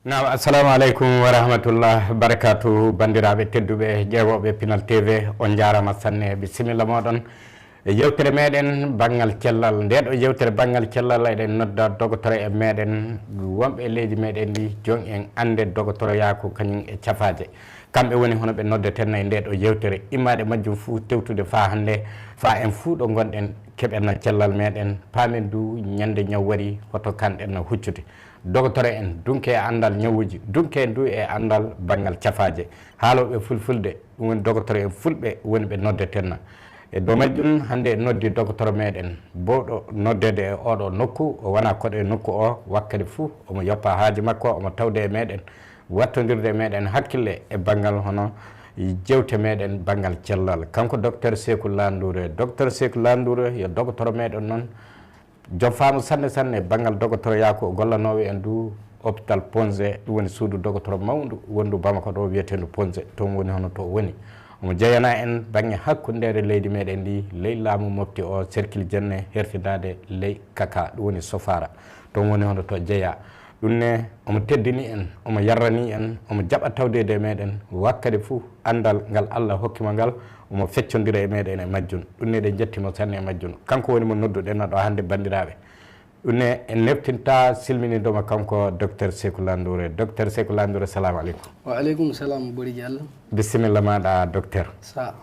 Naam, assalamu aleykum wa rahmatullah barakatuh bandiraɓe tedduɓe ƴeewoɓe Pinal TV on jarama sanne bisimilla moɗon yewtere meɗen banggal cellal ndeɗo yewtere banggal cellal eɗen nodda dogotoro e meɗen wonɓe e leydi meɗen ndi joni en ande dogotoro yaako kañum e cafaje kamɓe woni hono ɓe noddeten e ndeɗo yewtere immade majjum fuu tewtude fa hande fa en fuu ɗo gonɗen keɓenno cellal meɗen paamen du ñande ñaw wari hoto kanɗen no huccude dogotoro en dunke e andal ñawuji dunke en du e andal banggal cafaje haaloɓe fulfulde ɗum woni dogotoro en fulɓe woni ɓe noddetenna e dow majjum hannde e noddi dogotoro meɗen bowɗo noddede e oɗo nokku o wona koɗo e nokku o wakkati fuu omo yoppa haaji makko omo tawde e meɗen wattodirde e meɗen hakkille e banggal hono jewte meɗen banggal cellal kanko docteur Sékou Landouré docteur Sékou Landouré yo dogotoro meɗen noon joom faamu sanne sanne banggal dogotoro yaako gollanowo en du hôpital Ponzé ɗum woni suudu dogotoro mawndu wondu Bamako ɗo wiyetendu Ponzé toon woni hono to woni omo jeeyana en banggue hakkundere leydi meɗen ndi ley laamu mofti o cercle jenne hertidade ley kaka ɗum woni Sofara toon woni hono to jeeya ɗum ne omo teddini en omo yarrani en omo jaɓa tawdede e meɗen wakkati fuu andal ngal Allah hokkima ngal omo feccodira e meɗen e majjum ɗum ne ɗen jettimo sanne e majjum kanko woni mo nodduɗen ɗo hannde bandiraɓe ɗum ne en neftinta silminidoma kanko docteur Sékou Landouré docteur Sékou Landouré salamu aleykum wa aleykum salam Bori Diallo bisimilla maɗa docteur sa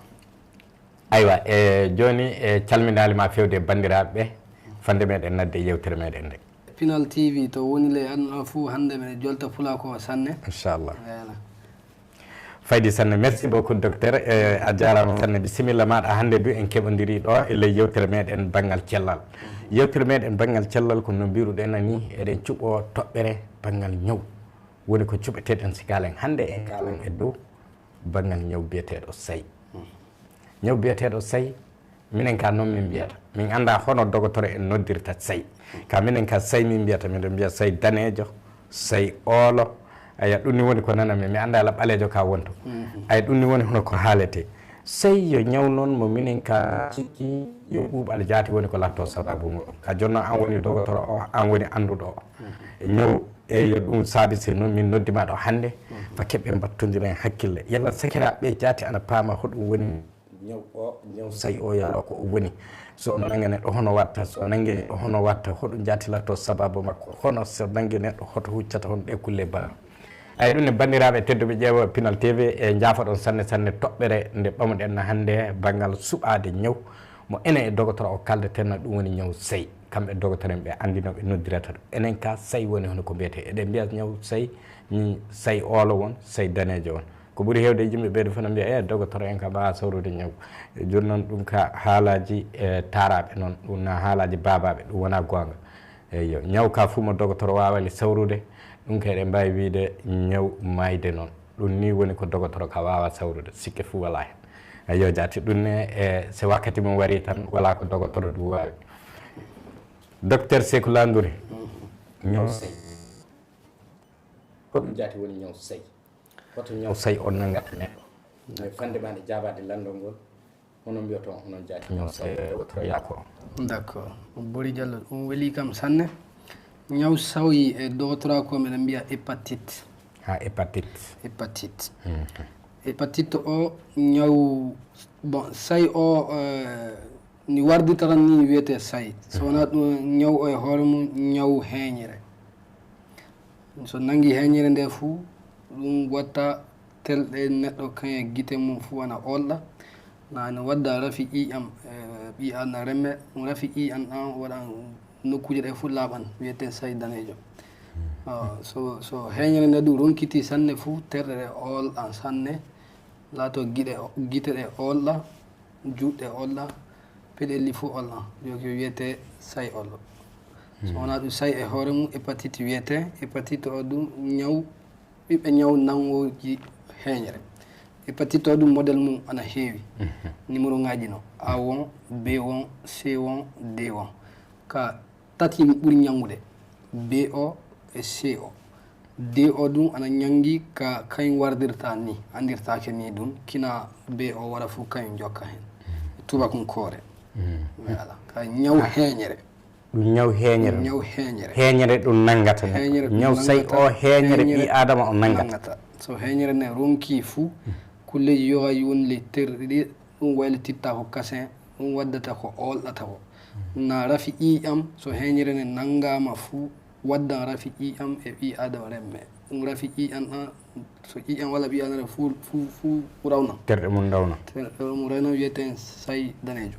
aywa e joni e calminalima fewde bandiraɓeɓe fande meɗen nadde yewtere meɗen nde Pinal TV to woni ley aduna fuu hannde mbiɗa jolta Fulako sanne inchallah voilà faydi sanne merci beaucoup docteur a jarama sanne bisimilla maɗa hannde du en keɓodiri ɗo e ley yewtere meɗen banggal cellal yewtere meɗen banggal cellal kono mbiruɗen ni eɗen cuɓo toɓɓere banggal ñaw woni ko cuɓeteɗen si kalen hannde en kalen e dow banggal ñaw biyeteɗo sayi ñaw biyeteɗo sayi minen ka noon min mbiyata min anda hono dogotoro en noddirta sayi ka minen ka sayi min mbiyata miɗen mbiya sayi danejo sayi oolo aya ɗum ni woni ko nanami mi anda ala ɓalejo ka wonto aya ɗum ni woni hono ko haalete sayi yo ñaw noon mo minen ka cikki yo ɓuuɓal jaati woni ko latto sababu muɗum ka jonno an woni dogotoro o an woni anduɗo o ñaw eyo ɗum saabi si noon min noddima ɗo hannde fa keɓe mbattodira en hakkille yalla sakiraɓe jaati ana paama hoɗum woni ñaw o ñaw sayi o yala ko woni so nangue neɗɗo hono watta so nangue neɗɗo hono watta hoɗum jaatilatto sababu makko hono so nangue neɗɗo hoto huccata hono ɗe kulle bala ay ɗum ne bandiraɓe tedduɓe ƴeewa Pinal TV e jaafoɗon sanne sanne toɓɓere nde ɓamuɗen hannde banggal suɓade ñaw mo enen e dogotoro o kaldetenno ɗum woni ñaw sayi kamɓe dogotoro en ɓe andinoɓe noddirata ɗum enen ka sayi woni hono ko mbiyete eɗen mbiya ñaw sayi ni sayi oolo won sayi danejo won ko ɓuuri hewde yimɓe ɓeɗo fana mbiya e dogotoro en ka mbawa sawrude ñaw joni noon ɗum ka haalaji taraɓe noon ɗum na haalaji babaɓe ɗum wona gonga eyyo ñaw ka fuu mo dogotoro wawani sawrude ɗum ka eɗen mbawi wiide ñaw mayde noon ɗum ni woni ko dogotoro ka wawa sawrude sikke fuu wala hen eyyo jaati ɗum ne e so wakkati mum wari tan wala ko dogotoro ɗum wawi docteur Sékou Landouré ñaw sayi hoɗum jaati woni ñaw sayi hoto ñaw sayi on nangata neɗɗo fande ma nde jabade landol ngol hono mbiyaton onon jaati ñaw sayi dogotoro yaako d' accord Bori Diallo ɗum weeli kam sanne ñaw sayi e dogotora ko mbiɗa mbiya hépatite ha hépatite hépatite o ñaw bon sayi o ni wardita tan ni wiyete sayi so wona ɗum ñaw o e hoore mum ñaw heeñere so nangi heeñere nde fuu ɗum watta telɗe neɗɗo kañe guite mum fuu wana olɗa nane wadda rafi ƴiƴam ɓi adna remme ɗum rafi ƴiƴam ɗan waɗan nokkuje ɗe fuu laaɓan wiyete sayi danejo so heeñere nde ɗum ronkiti sanne fuu terɗe ɗe olɗan sanne laato guite ɗe olɗa juuɗɗe olɗa peɗelli fuu olɗan joki wiyete sayi olɗo so wona ɗum sayi e hoore mum hépatite wiyete hépatite o ɗum ñaw ɓiɓɓe ñaw nangoji heeñere hépatite o ɗum modèle mum ana heewi numéro ngaji no A won B won C won D won ka tati ɓuuri ñangude B o e C o D o ɗum ana ñangi ka kañum wardirta ni andirtake ni ɗum kina B o waɗa fof kañum jokka hen tubakum koore voilà ka ñaw heeñere ɗum ñaw heeñere ñaw heeñere heeñere ɗum nangata Heeñere ɗum ñaw say nangata, o heeñere ɓi heeñere adama o nangata nangata so heeñere nde ronki fuu kulleji yoga wonli terɗe ɗi ɗum waylititta ko kasin ɗum waddata ko olɗata ko na rafi ƴiƴam so heeñere nde nanngama fuu waddan rafi ƴiƴam e ɓi adama remme ɗum rafi ƴiƴam ɗan so ƴiƴam walla ɓi adama fuu rawna terɗe mum dawna mo rewna wiyeten say danejo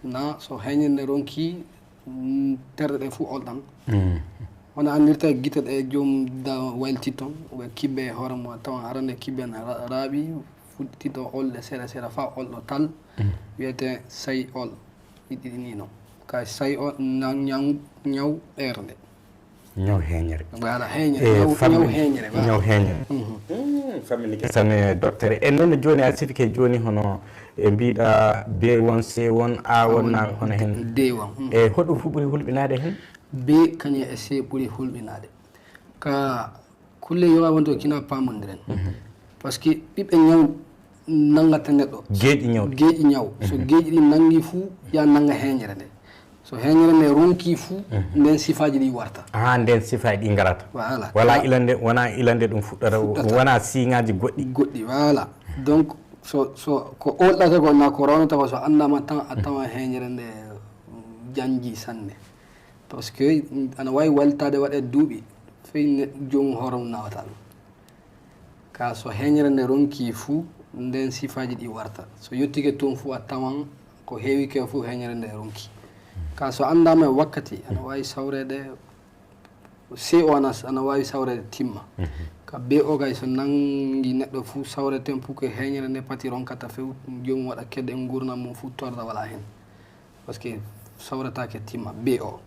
na so heeñere nde ronki terɗe ɗe fuu olɗan hono andirta guite ɗe joom da waylti toon ɓe kibbe e hoore mum tawan arande kibbe ne raaɓi fuɗɗitito olɗe seeɗa seeɗa fa olɗo tal wiyete say ol ɗiɗi ni noon ka say o ñaw ɓerde ñaw heeñere voilà heeñere ñaw heeñere ñaw heeñere famille kesane docteur e noon joni a sifike joni hono e mbiɗa b won c won a won na hono hen d won e hoɗum fu ɓuuri hulɓinade hen b kañum e c ɓuuri hulɓinade ka kulle yoga wonto kina pamodiren par ce que ɓiɓɓe ñaw nangata neɗɗo geeƴi ñaw so geeƴi ɗi nangi fuu ya nanga heeñere nde so heeñere nde ronki fuu nden sifaji ɗi warta nden sifaji ɗi garata voilà wala ilande wona ilande ɗum fuɗɗata wona siŋaji goɗɗi voilà donc so ko olɗata ko na ko rawnata ko so andama tan a tawa heeñere nde janji sanne par ce que ana wawi waltade waɗe duuɓi fey jomum hoore mum nawata ɗum ka so heeñere nde ronki fuu nden sifaji ɗi warta so yettike toon fuu a tawan ko heewi ke fuu heeñere nde ronki ka so andama e wakkati ana wawi sawrede co ana wawi sawrede timma ka be o kay so nangi neɗɗo fuu sawreten pour que heeñere nde pati ronkata few jomum waɗa kedde e gurnam mum fuu torda wala hen par ce que sawretake timma b o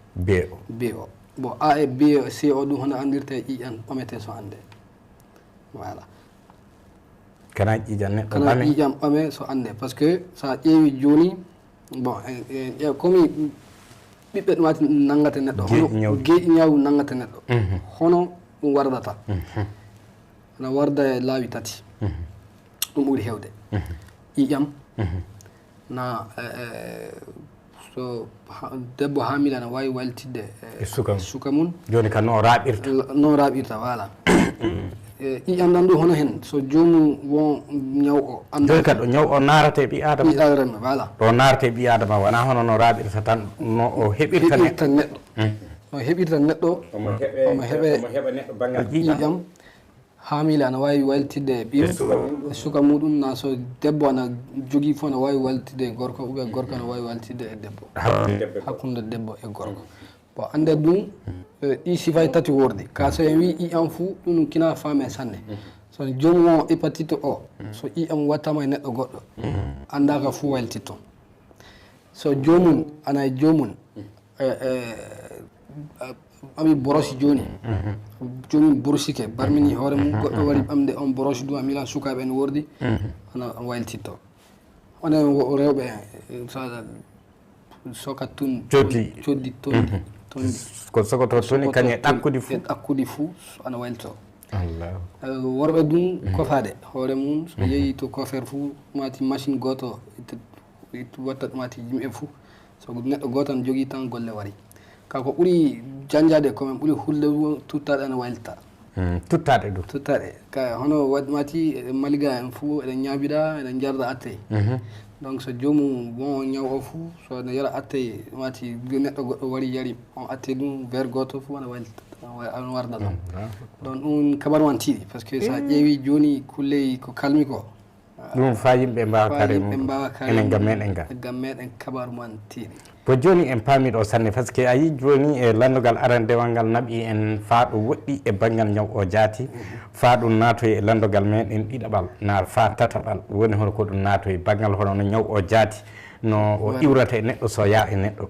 bon a e b c o ɗum hono andirte e ƴiƴan ɓamete so ande voilà kana ƴiƴan neɗɗo kana ƴiƴam ɓame so ande par ce que sa ƴeewi joni bon comme ɓiɓɓe ɗum wati nangata neɗɗo hono geeƴi ñaw nangata neɗɗo hono ɗum wardata ana warda e laawi tati ɗum ɓuuri hewde ƴiƴam na so debbo hamile ana wawi waltidde e suka mum joni ka non raɓirta voilà ƴiƴam ɗan ɗum hono hen so jomum won ñaw o joni ka ɗo ñaw o narate ɓi adama voilà ɗo narate ɓi adama wona hono no raɓirta tan no o heɓirta neɗɗo no heɓirta neɗɗo omo heɓa neɗɗo banggal ƴiƴam hamile ana wawi waltidde e ɓiw e suka muɗum na so debbo ana jogui fof ana wawi waltidde e gorko ou bien gorko ana wawi waltidde e debbo hakkude debbo e gorko bon ande ɗum ɗi sifaji tati wordi ka so en wi ƴiƴam fuu ɗum kina faame sanne so jomum o hépatite o so ƴiƴam wattama e neɗɗo goɗɗo andaka fuu waltitto so jomum ana e jomum ami broche joni jomum brochike barmini hoore mum goɗɗo waɗi ɓamde on broche ɗum amila sukaɓe en wordi ana waltitto onen rewɓe soka tun coddi tondi ko sokoto toni kañe ɗakkude fuu ana waltito worɓe ɗum kofade hoore mum so yeehi to coffére fuu mati machine goto watta ɗumati yimɓe fuu so neɗɗo goto an jogui tan golle wari kako ɓuuri janjade komin ɓuuri hulde tuttaɗe ana walta tuttaɗe ɗum tuttaɗe ka hono waɗmati maliga en fuu eɗen ñaabiɗa eɗen jarda attey donc so jomum bon ñaw o fuu so ne yara attey mati neɗɗo goɗɗo wari yari on attey ɗum vers goto fuu ana walta ana warda ɗon donc ɗum kabaru man tiiɗi par ce que sa ƴeewi joni kulley ko kalmi ko ɗum fa yimɓe mbawa kare enen gam meɗen gam meɗen kabaru man tiiɗi ko joni en paamiɗo sanne par ce que a yi joni e landogal arandewal ngal naɓi en faaɗo woɗɗi e banggal ñaw o jaati faaɗum naatoy e landogal meɗen ɗiɗaɓal na fa tataɓal woni hono ko ɗum naatoy banggal hono no ñaw o jaati no o iwrata e neɗɗo so yaa e neɗɗo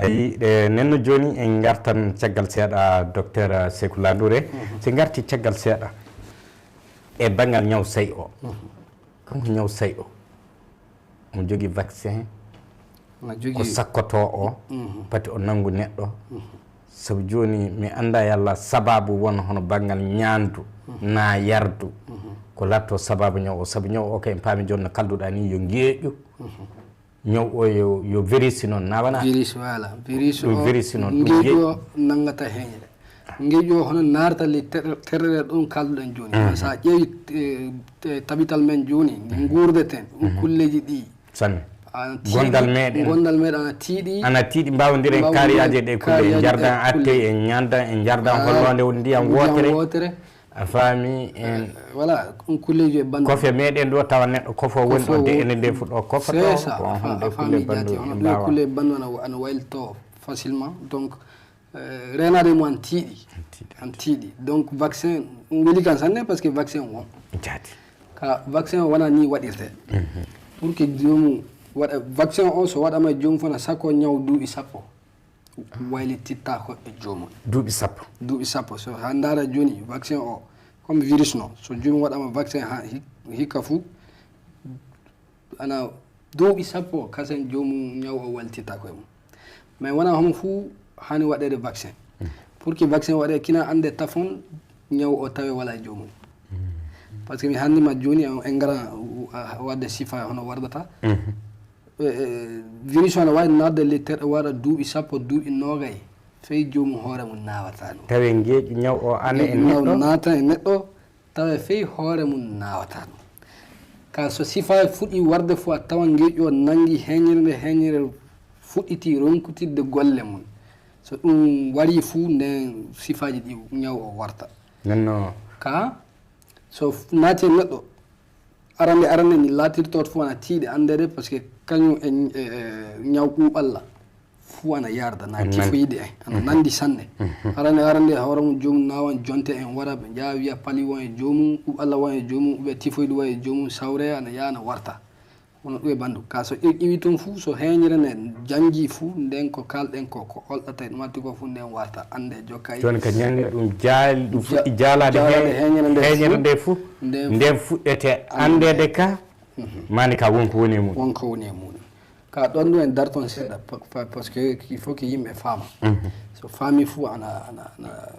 ayi nenno joni en gartan caggal seeɗa docteur Sékou Landouré so garti caggal seeɗa e banggal ñaw say o kanko ñaw say o omo jogui vaccin ko sakkoto o pati o nanggu neɗɗo sabu joni mi anda yallah sababu won hono banggal ñandu na yardu ko latto sababu ñaw o sabu ñaw o kay en paami joni no kalduɗa ni yo ngeeƴu ñaw o yo virus noon na wana virus voilà virus o virus noon ngeeƴu o nangata heñre ngeeƴu o hono naartali terrere ɗum kalduɗen jooni so a ƴeewi tabital men jooni guurdeten kulleji ɗi sanne gondal meɗen ana tiiɗi mbawodiren kaariyaji ɗe kulle en jardan atte en ñanda en jardan hollode ndiyam wotere a faami en voilà ɗum kulleji e bandu kofe meɗen ɗo tawa neɗɗo kofo woni ɗo de ene nde fuɗɗo kofoto a faami jati hono ɗum kulle bandu ana waylto facilement donc renade mo an tiiɗi donc vaccin ɗum weli kan sanne par ce que vaccin won jati ka vaccin o wona ni waɗirte pour que jomum waɗa vaccin o so waɗama e jomum fona sakko ñaw duuɓi sappo waylitittako e jomum duuɓi sappo so ha daara joni vaccin o comme virus no so jomum waɗama vaccin ha hikka fou ana duuɓi sappo kasen jomum ñaw o waylitittako e mum mais wona homo fou hani waɗede vaccin pour que vaccin waɗe kina ande tafon ñaw o tawe wala e jomum par ce que mi handima joni en gara wadde sifa hono wardata virus o ne wawi nadde lettere waɗa duuɓi sappo duuɓi nogay fey jomum hoore mum nawata ɗum tawe gueeƴu ñaw o ane e neɗɗo nata e neɗɗo tawa fey hoore mum nawata ɗum ka so sifa fuɗɗi warde fo a tawan gueeƴu o nangui heñirde fuɗɗiti ronkutidde golle mum so ɗum wari fuu nden sifaji ɗi ñaw o warta nanno ka so naati e neɗɗo arande ni laatirtoto fo ana tiiɗe andede par ce que kañum e ñaw ɓuuɓalla fuu ana yarda na tifoyide en ana nandi sanne arande hawra mum jomum nawan jonte en wara ɓe jaa wiya pali won e jomum ɓuuɓalla won e jomum ɓe tifoyde won e jomum sawre ana yaha ana warta wono ɗum e bandu ka so ƴiwi toon fuu so heñere nde jangi fuu nden ko kalɗen ko holɗata ɗum addi ko fuu nden warta ande jokkay joni ko ñande ɗum jaali ɗum fuɗɗi jaalade heñere nde fuu nden fuɗɗete andede ka mani ka wonko woni e muɗum wonko woni e muɗum ka ɗon ɗum en darton seeɗa par ce que il faut que yimɓe faama so faami fuu ana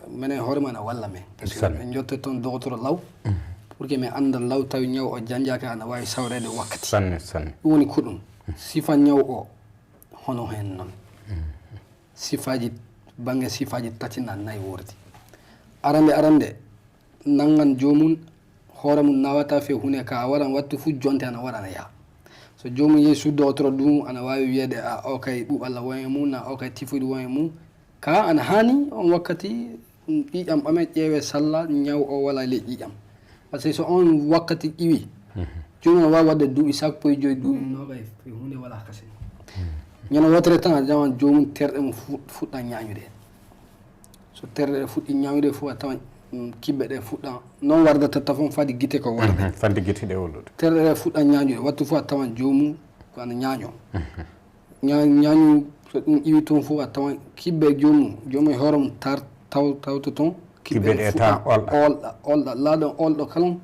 minen hoore ma ana walla men par ce que en jotte toon dogotoro law pour que mi anda law tawi ñaw o janjaka ana wawi sawrede wakkati sanne ɗum woni ko ɗum sifa ñaw o hono hen noon sifaji banggue sifaji tatina nayyi wordi arande nangan jomum hoore mum nawata fe hunde ka a waɗan wattu fuu jonte ana waɗa ana yaaha so jomum yeehi suddotoro ɗum ana wawi wiyede a o kay ɓuuɓalla won e mum na o kay tifoyde won e mum ka ana hani on wakkati ƴiƴam ɓame ƴeewe salla ñaw o wala ley ƴiƴam par ce que so on wakkati ƴiwi jomum ne wawi wadde duuɓi sappo e joyi duuɓi nogay fe hunde wala kase ñande wotere tan a jawan jomum terɗe mum fuɗɗa ñañude so terɗe ɗe fuɗɗi ñañude fo a tawan kibbe ɗe fuɗɗa noon wardata tafon fadi guite ko warde fadde guite ɗe wollude terɗe ɗe fuɗɗa ñañude wattu fo a tawan jomum ko ana ñaño ñañu so ɗum ƴiwi toon fof a tawan kibbe jomum e hoore mum tawta toon kibbe ɗe ta olɗa laaɗon olɗo kalan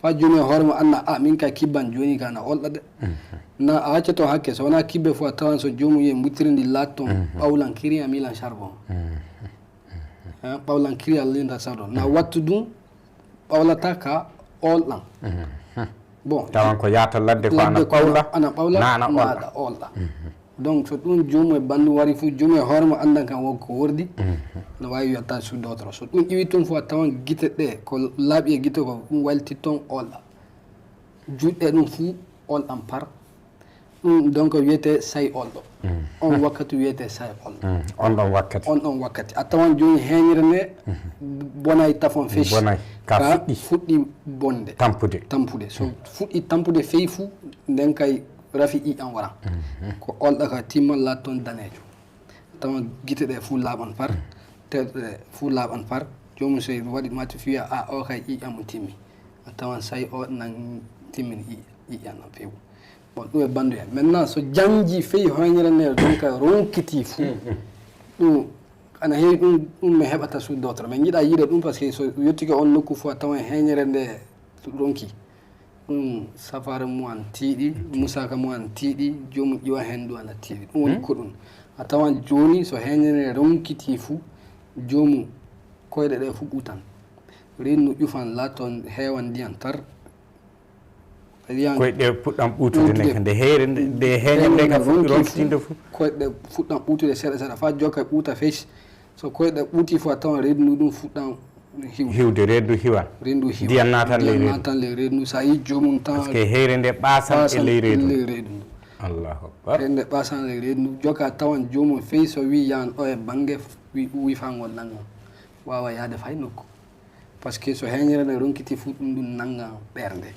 fa jomum e hoore mum anna a min kay kibban joni ka ana olɗa de na a accata hakke so wona kibbe fof a tawan so jomum yiye muttirindi laatton ɓawlan kiri a milan charbon ɓawlan kiri a linta charbon na wattu ɗum ɓawlata ka olɗan bon tawan ko yata ladde ko ana ɓawla na ana olɗa donc so ɗum jomum e bandu wari fo jomum e hoore mum andan kan wonko wordi no wawi wiyatta suddotoro so ɗum ƴiwi toon fof a tawan guite ɗe ko laaɓi e guite ko ɗum walti toon olɗa juɗɗe ɗum fuu olɗan par ɗum donc wiyete say olɗo on wakkati wiyete say olɗo on ɗon wakkati a tawan joni heñere nde bonay tafon feeci ka fuɗɗi bonde tampude so fuɗɗi tampude feyi fuu nden kay rafi ƴiƴam wara ko olɗa ka timman laat toon danejo tawan guite ɗe fuu laaɓan par terɗe ɗe fuu laaɓan par jomum so waɗi mati fiya a o kay ƴiƴam mo timmi a tawan say o nan timmini ƴiƴam no feewu bon ɗum e bandu en maintenant so janji feyi hoñere nde donc ronkiti fuu ɗum ana heewi ɗum mi heɓata suddotoro min jiiɗa yiide ɗum par ce que so yettike on nokku fo a tawan heñere nde ronki ɗum safare mum an tiiɗi musaka mum an tiiɗi jomum ƴiwa hen ɗum ana tiiɗi ɗum woni ko ɗum a tawan joni so heñere ronkiti fuu jomum koyɗe ɗe fuu ɓutan rennu ƴufan laatton heewan ndiyan tar koyɗe puɗɗam ɓuutude ne nde heyre nde heeñande ka fuɗɗi ronkitinde fof koyɗe fuɗɗam ɓuutude seeɗa seeɗa fa jokka ɓuuta fees so koyɗe ɓuuti fof a tawan reedu ɗum fuɗɗam hiwde reedu hiwan ndiyam natan ley reedu sa yi jomum tan par ce que heyre nde ɓasan e ley reedu ndu allahu akbar heyre nde ɓasan ley reedu ndu jokka tawan jomum fees so wi yan ɗo e banggue wi fa ngol nanngam wawa yaade fay nokku par ce que so heñere nde ronkiti fu ɗum ɗum nangga ɓerde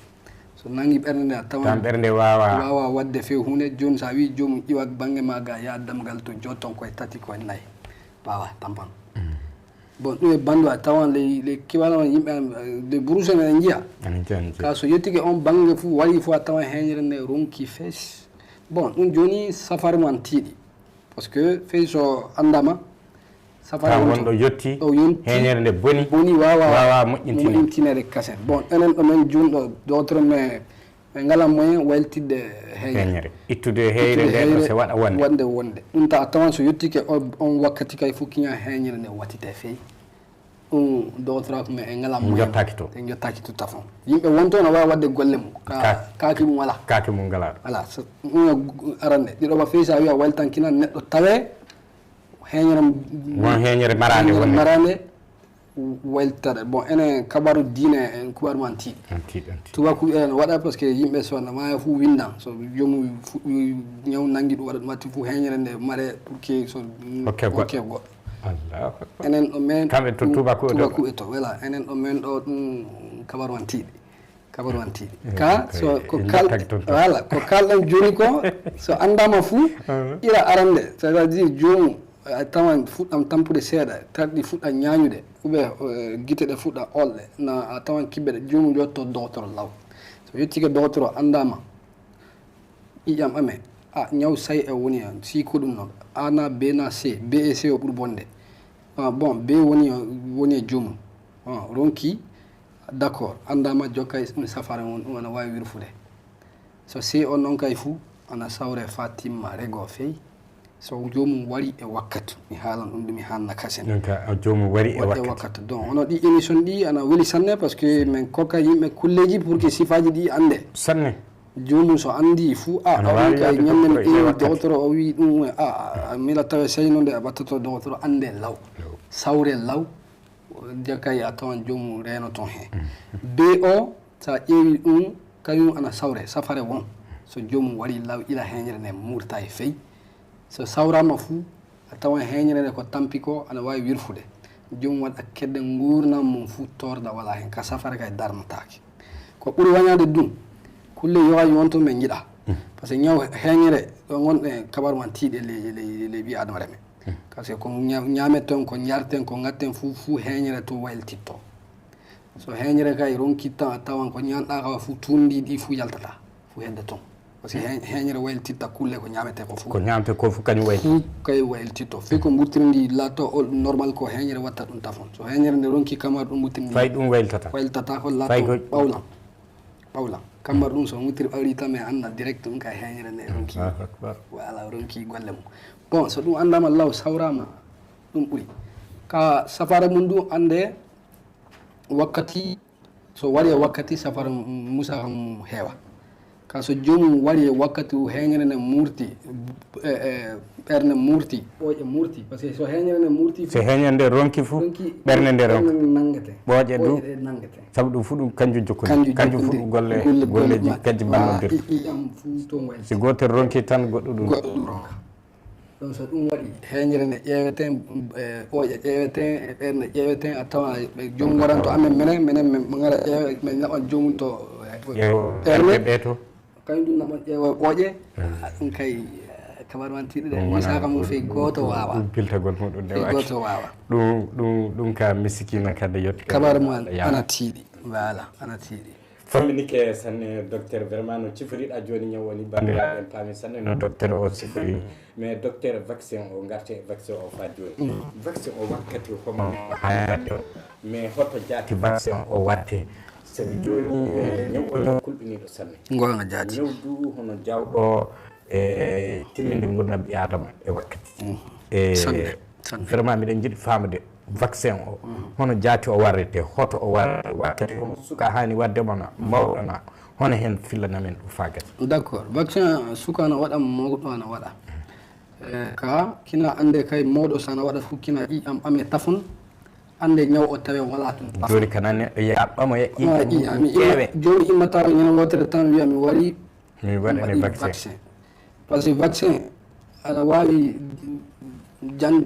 so nangi ɓerde nde a tawan ɓerde wawa wadde few hunde joni sa wi jomum iwat banggue maga ya damgal to jotton koye tati koye nayyi wawa tampan bon ɗum e bandu a tawan les kibalama yimɓe de bourse ne jiiya ka so yettike on banggue fou waɗi fo a tawan heñere nde ronki fees bon ɗum joni safare man tiiɗi par ce que fees so andama safare wonɗo yetti heñere nde boni wawa moƴƴintinede kasen bon enen ɗomen junɗo d'autre mais ɓe ngala moyen weltidde heñere ittude heyre nde so waɗa wonde ɗum ta a tawan so yettike on wakkati kay fof kiña heñere nde wattite feewi ɗum d'autre ko mais e ngala moyen en jottaki tout à fait yimɓe wonto no wawa wadde golle mum kaaki mum wala kaaki mum ngala voilà ɗum arande ɗiɗoɓa feewi sa wiya weltankinan neɗɗo tawe heñere won heñere marande weltade bon enen kabaru diine en kubaru man tiiɗi tubaku en waɗa par ce que yimɓe sonna maya fuu windan so jomum ñaw nangi ɗum waɗa ɗum watti fuu heñere nde maɗe pour que so hokke goɗɗo enen ɗo men kamɓe to tubaku e to voilà enen ɗo men ɗo ɗum kabaru man tiiɗi ka so ko voilà ko kalɗen joni ko so andama fuu ira arande c'est à dire jomum a tawan fuɗɗam tampude seeɗa tarɗi fuɗɗa ñañude ɓe guite ɗe fuɗɗa olɗe na a tawan kibbe ɗe jomum jotto docteur law so yettike docteur andama ƴiƴam amen ñaw say e woni hen si ko ɗum noon A na B na C B e C o ɓuuri bonde bon B woni e jomum ronki d' accord andama jokka ɗum safare on ɗum ana wawi wirfude so C on noon kay fou ana sawre fa timma rego feewi so jomum wari e wakkati mi haalan ɗum ɗumi hanna kasen donc jomum wari e wakkati donc ono ɗi émission ɗi ana weeli sanne par ce que min kokka yimɓe kulleji pour que sifaji ɗi ande sanne jomum so andi fuu o wi kay ñande mi ƴeewi docteur o wi ɗum mila tawe seyno nde a ɓattato docteur ande law sawre law jakay a tawan jomum reno ton he B o sa ƴeewi ɗum kañum ana sawre safare won so jomum wari law ila heñere nde murta e feewi so sawrama fuu a tawan heñere nde ko tampi ko ana wawi wirfude jomum waɗa kedde gurnam mum fuu torda wala hen ka safare kay darnatake ko ɓuuri wañade ɗum kulle yowaji wonto min jiiɗa par ce que ñaw heñere ɗo gonɗe kabaru man tiiɗe le ɓi adama reme par ce que ko ñameten ko jarten ko gatten fuu heñere to wayltitto so heñere kay ronki tan a tawan ko ñanɗa kawa fuu tundi ɗi fuu yaltata fuu hedde toon par ce que heñere wayltitta kulle ko ñamete ko fuu kañum waylti fuu kay wayltitto fi ko ɓurtirndi latto normal ko heñere watta ɗum tafon so heñere nde ronki kamaru ɗum ɓurtirndi fay ɗum wayltata ko latto ɓawlam kambar ɗum so muttiri ɓawri tan mi anda direct ɗum kay heñere nde ronki voilà ronki golle mum bon so ɗum andama law sawrama ɗum ɓuuri ka safare mum ɗum ande wakkati so wari e wakkati safare musa kam heewa ka so jomum wari e wakkati heñere nde murti ɓerde murti ɓooƴe murti par ce que so heñere nde murti so heñere nde ronki fou ɓerde nde nangete ɓooƴe du nangete saabu ɗum fuu ɗum kanjum jokkodi kanjum fuu ɗum golleji kadi ballodirta ƴiƴam fuu toon wayi si gotel ronki tan goɗɗo ɗum ronka donc so ɗum waɗi heñere nde ƴeeweten ɓooƴe ƴeeweten e ɓerde ƴeeweten a tawa jomum waranto amen minen min gara ƴeewe min naɓan jomum to ɓerde to kañum ɗum naɓan ƴeewa ɓooƴe ɗum kay kabaru man tiiɗi ɗe misaka mum fewi goto wawa ɗum piltagol muɗum nde waki goto wawa ɗum ka misikina kadi yetti kabaru man ana tiiɗi voilà ana tiiɗi famminike sanne docteur vraiment no ciforiɗa joni ñaw woni bandiraɓe en paami sanne no docteur o sifori mais docteur vaccin o garte vaccin o fa joni vaccin o wakkati homo haade o mais hoto jaati vaccin o watte sabi joni ñaw o kulɓiniɗo sanne gonga jaati ñawdu hono jawɗo e timminde gurdam ɓi adama e wakkati e vraiment miɗen jiiɗi famde vaccin o hono jaati o warrete hoto o warrete wakkati homo suka hani waddema na mawɗo na hono hen fillana men ɗo fagat d'accord vaccin suka ana waɗa mawɗo ana waɗa ka kina ande kay mawɗo sana waɗa fu kina ƴiƴam ɓame tafon ande ñaw o tawe wala tun joni kana neɗɗo yaɓɓamo e ƴiƴam ƴeewe joni immataɓe ñana wotere tan wiya mi waɗi mi waɗani vaccin par ce que vaccin aɗa wawi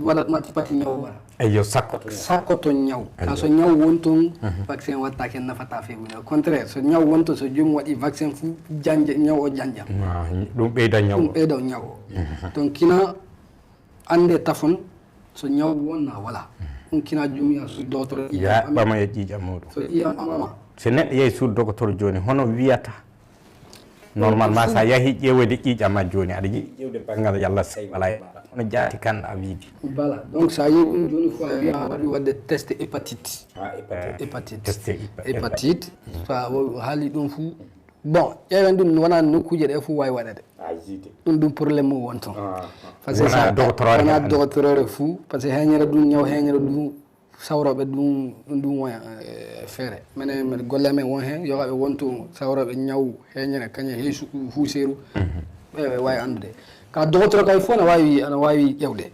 waɗat matti pati ñaw waɗa eyo sakkoto ñaw ka so ñaw won toon vaccin wattake nafata fewude au contraire so ñaw won toon so jomum waɗi vaccin fou janje ñaw o janjam ɗum ɓeyda ñaw ɗum ɓeyda ñaw o donc kina ande tafon so ñaw wonna wala ɗum kina jomum ya su docteur yaɓɓama e ƴiƴam muɗum so ƴiyam amama so neɗɗo yeehi suudu docteur joni hono wiyata normalement sa yahi ƴeewede ƴiƴama joni aɗa yiɗi ƴewde banggal yallah sey wala e maɗa hono jaati kanɗa wiide voilà donc sa yehi ɗum joni fo a wiya waɗi wadde test hépatite hépatite sa haali ɗum fou bon ƴeewen ɗum wona nokkuje ɗe fou wawi waɗede ɗum probléme mum won toon par ce que wona doctorore fou par ce que heñere ɗum ñaw heñere ɗum sawroɓe ɗum won feere minen mbiɗa golle amen won hen yogaɓe wonto sawroɓe ñaw heñere kañum hey huuseru ɓe wawi andude ka docteur kay fof ana wawi ƴewde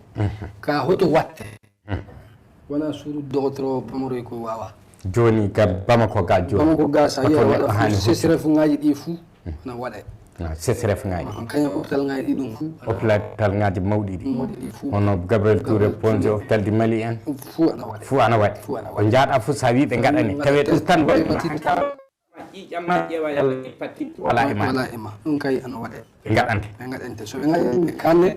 ka hoto watte wona suudu docteur pamoroy ko wawa joni ga Bamako ga joni Bamako ga sa yiya waɗa sesref ngaji ɗi fou ana waɗe sesref ngaji kañum hôpital ngaji ɗi ɗum fou hôpital ngaji mawɗi ɗi hono Gabriel Touré Ponce hôpital du Mali en fou ana waɗe ko jaaɗa fou sa wi ɓe gaɗani tawe ɗum tan ƴiƴamma ƴeewa yalla hépatite wala ema ɗum kay ana waɗe ɓe gaɗante so ɓe gaɗi ɓe kanne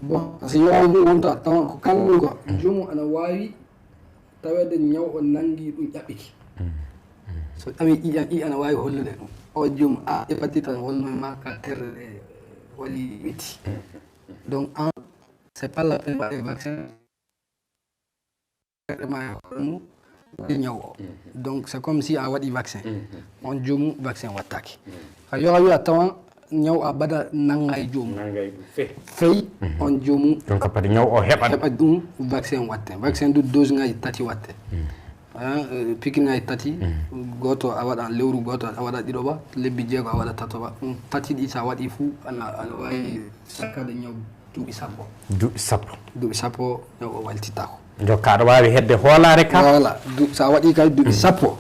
bon par ce que yowa ɗum wonta tawan ko kanne ko jomum ana wawi tawede ñaw o nangi ɗum ƴaɓɓiki so tawi ƴiƴam ana wawi hollude ɗum o jomum hépatite tan holnoma ka terre wali witti donc c'est pas la peine waɗe vaccin ma holmu ñaw o donc c'est comme si a waɗi vaccin on jomum vaccin wattake a yoha wiya tawan ñaw a ɓaɗa nanga e jomum feyi on jomum donc padi ñaw o heɓat ɗum vaccin watte vaccin du dose ngaji tati watte piqure ngaji tati goto a waɗa lewru goto a waɗa ɗiɗoɓa lebbi jeego a waɗa tatoɓa ɗum tati ɗi sa waɗi fou ana wawi sakkade ñaw duuɓi sappo ñaw o waltitako jokka aɗa wawi hedde hoolare ka voilà sa waɗi kay duuɓi sappo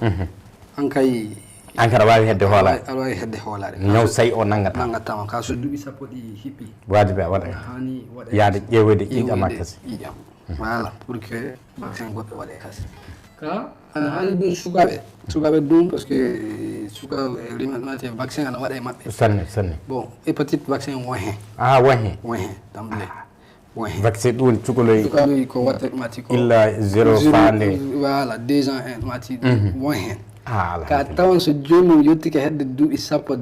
an kay an kada wawi hedde hoolare aɗa wawi hedde hoolare ñaw sayi o nangatama ka so duuɓi sappo ɗi hiɓɓi wajibi a waɗa hani waɗa yaade ƴeewede ƴiƴama kasi ƴiƴam voilà pour que vaccin goɗɗo waɗe kasi ka ana haali ɗum sukaɓe ɗum par ce que sukaɓe rimate vaccin ana waɗa e maɓɓe sanne bon hépatite vaccin won hen won hen damble vaccin ɗum cukaloi ko watta mati ko illa 0 fande voilà 2 ans en mati won hen ka tawan so jomum yettike hedde duuɓi sappo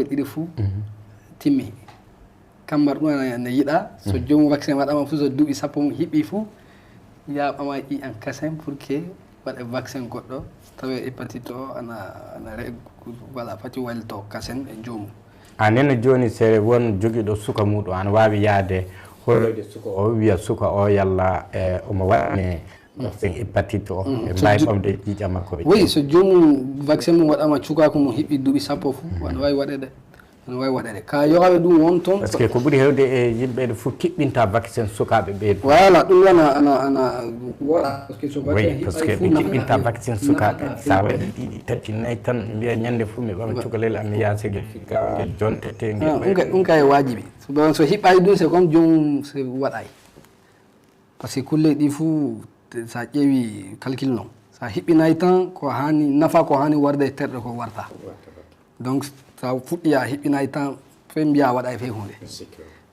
e ɗiɗi fou timmi kambar ɗum ana yiiɗa so jomum vaccin waɗama fou so duuɓi sappo mum hiɓɓi fou yaɓama ƴiƴam kasen pour que waɗe vaccin goɗɗo tawe hépatite o ana voilà fati walto kasen e jomum nene joni se won joguiɗo suka muɗum ana wawi yaade holoyde suka o wiya suka o yalla omo waɗane vaccin hépatite o e mbawi ɓamde ƴiƴam makko ɓe oui so jomum vaccin mum waɗama cukaka mum hiɓɓi duuɓi sappo fou ana wawi waɗede ka yogaɓe ɗum won toon par ce que ko ɓuuri hewde e yimɓeɓe fof kiɓɓinta vaccin sukaɓe ɓe voilà ɗum wona ana woɗa parce que ɓe kiɓɓinta vaccin sukaɓe sa waɗi ɗiɗi tati nayyi tan mbiya ñande foof mi ɓama cukalel am mi yasege fikka jonte ɗum kay wajibi so hiɓɓani ɗum c'est comme jomum so waɗay par ce que kulle ɗi fou sa ƴeewi calcul noon sa hiɓɓinayi tan ko hani nafa ko hani warde e terɗe ko warta donc sa fuɗɗi a hiɓɓinayi tan fe mbiya waɗa fe hunde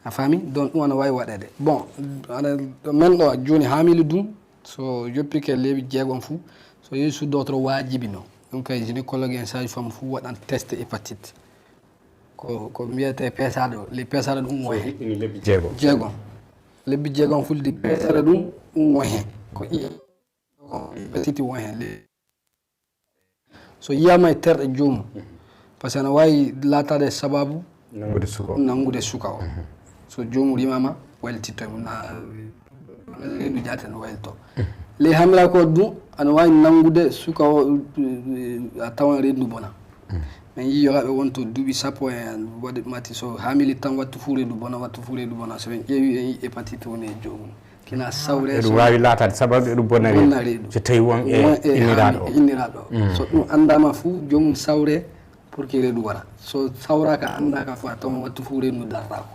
a faami donc ɗum ana wawi waɗede bon aɗa men ɗo joni hamili ɗum so yoppike lewi jeegom fou so yehi su docteur wajibi noon ɗum kay gynécologue en sage femme fou waɗan test hépatite ko mbiyete pesaɗo les pesaɗo ɗum won hen jeegom lebbi jeegom fulde pesaɗo ɗum won hen ko hépatite won hen so yiyama e terɗe jomum par ce que ana wawi latade sababu nangude suka o so jomum rimama waltito reedu jaate no waylto ley hamira ko ɗum ana wawi nangude suka o a tawan rendu bona min yi yogaɓe wonto duuɓi sappo en waɗi mati so hamili tan wattu fuu reedu bona so ɓen ƴeewi en yi hépatite woni e joomum kina sawre ɗum wawi latade sababu eɗum bonna reedu so tawi won inniraɗo so ɗum andama fuu joomum sawre pour que reedu wara so sawraka andaka fo a tawan wattu fuu reedu ndu dartako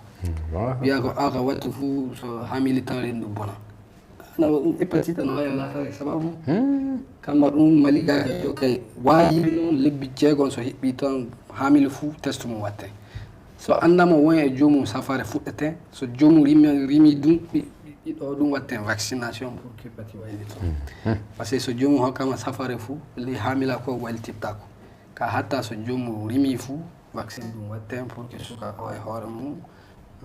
wiya ko aka wattu fuu so hamili tan reedu ndu bona hépatite no wawi latade sababu kamma ɗum maligaka yo kay wajibi noon lebbi jeegon so heɓɓi tan hamile fuu test mum watte so andama won e joomum safare fuɗɗete so joomum rimi ɗum ɗiɗo ɗum watte vaccination pour que hépatite waylito par ce que so joomum hokkama safare fuu ley hamila ko waylitittako ka hatta so joomum rimi fuu vaccine ɗum watte pour que suka o e hoore mum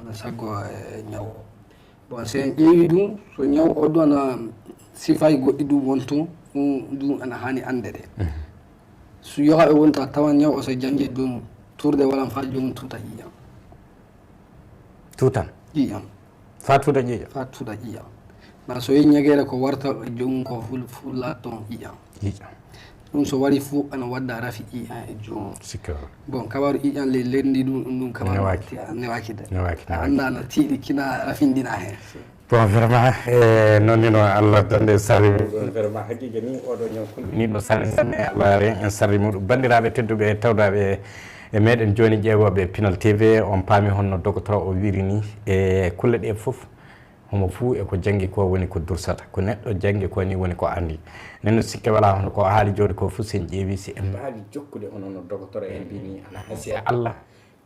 ana saggo e ñaw bon so en ƴeewi ɗum so ñaw o ɗum ana sifayi goɗɗi ɗum wonto ɗum ana hani ande ɗe so yogaɓe wonta tawan ñaw o so janggue ɗum turde walan fa joomum tuta ƴiƴam tutan ƴiƴam fa tuta ƴiƴam na so yi ñaguere ko warta e joomum ko fu latton ƴiƴam ɗum so wari fuu ana wadda rafi ƴiƴam e joomum bon kabaru ƴiƴam ley lendi ɗum kabaru newaki de a anda no tiiɗi kina rafindina hen bon vraiment noon no Allah dande sarri muɗum vraiment haqiqa ni oɗo ñaw kulɗiniɗo sanne Allah ren en sarri muɗum bandiraɓe tedduɓe e tawdaɓe e meɗen joni ƴeewoɓe Pinal TV on paami honno docteur o wiri ni e kulle ɗe foof homo fuu e ko janggi ko woni ko dursata ko neɗɗo janggi ko ni woni ko andi nenno sikke wala hono ko haali joni ko foof sen ƴeewi si en mbaali jokkude hono no docteur en mbini ana hasi Allah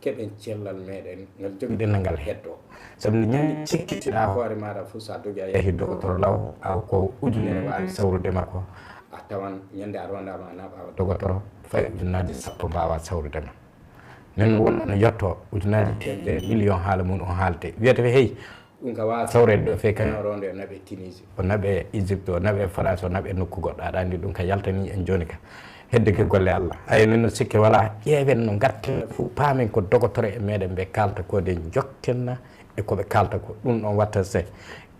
keɓen cellal meɗen ngal jogiɗen ngal heddo sabu ñande cikkitiɗa hoore maɗa fof sa dogi a yeehi docteur law aw ko ujunere wawi sawrudema ko a tawan ñande aɗa wondama a naɓawa docteur fay ujunaji sappo mbawa sawrudema nen wonno no yetto ujunaji temɗe million haala mum on haalte wiyata hey ɗum ka wawa sawrede ɗo fe kañum ronde o naɓe Tunisie o naɓe Égypte o naɓe France o naɓe nokku goɗɗo aɗa andi ɗum ka yaltani en joni ka hedde ke golle Allah ay nenno sikke wala ƴeewen no garten fof paamen ko docteur e meɗen ɓe kalta ko de jokkenna e koɓe kalta ko ɗum ɗon watta se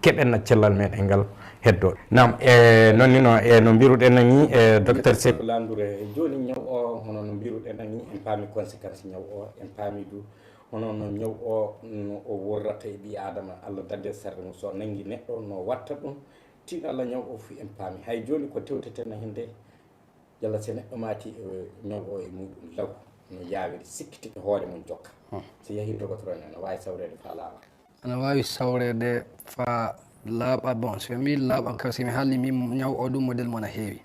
keɓenna cellal meɗen ngal heddo nam e noon ni no e no mbiruɗen ni e docteur Seydou Landouré joni ñaw o hono no mbiruɗen ni en paami conséquence ñaw o en paami du hono no ñaw o no o wurrata e ɓi adama Allah dadde sarde mum so nangi neɗɗo no watta ɗum tiiɗo Allah ñaw o fu en paami hay joni ko tewteten hende yalla se neɗɗo maati ñaw o e muɗum law no yawiri sikkitiɓe hoore mum jokka so yeehi docteur en ana wawi sawrede fa laaɓa ana wawi sawrede fa laaɓa bon so mi laaɓa ka somi haalni min ñaw o ɗum modèle mon a heewi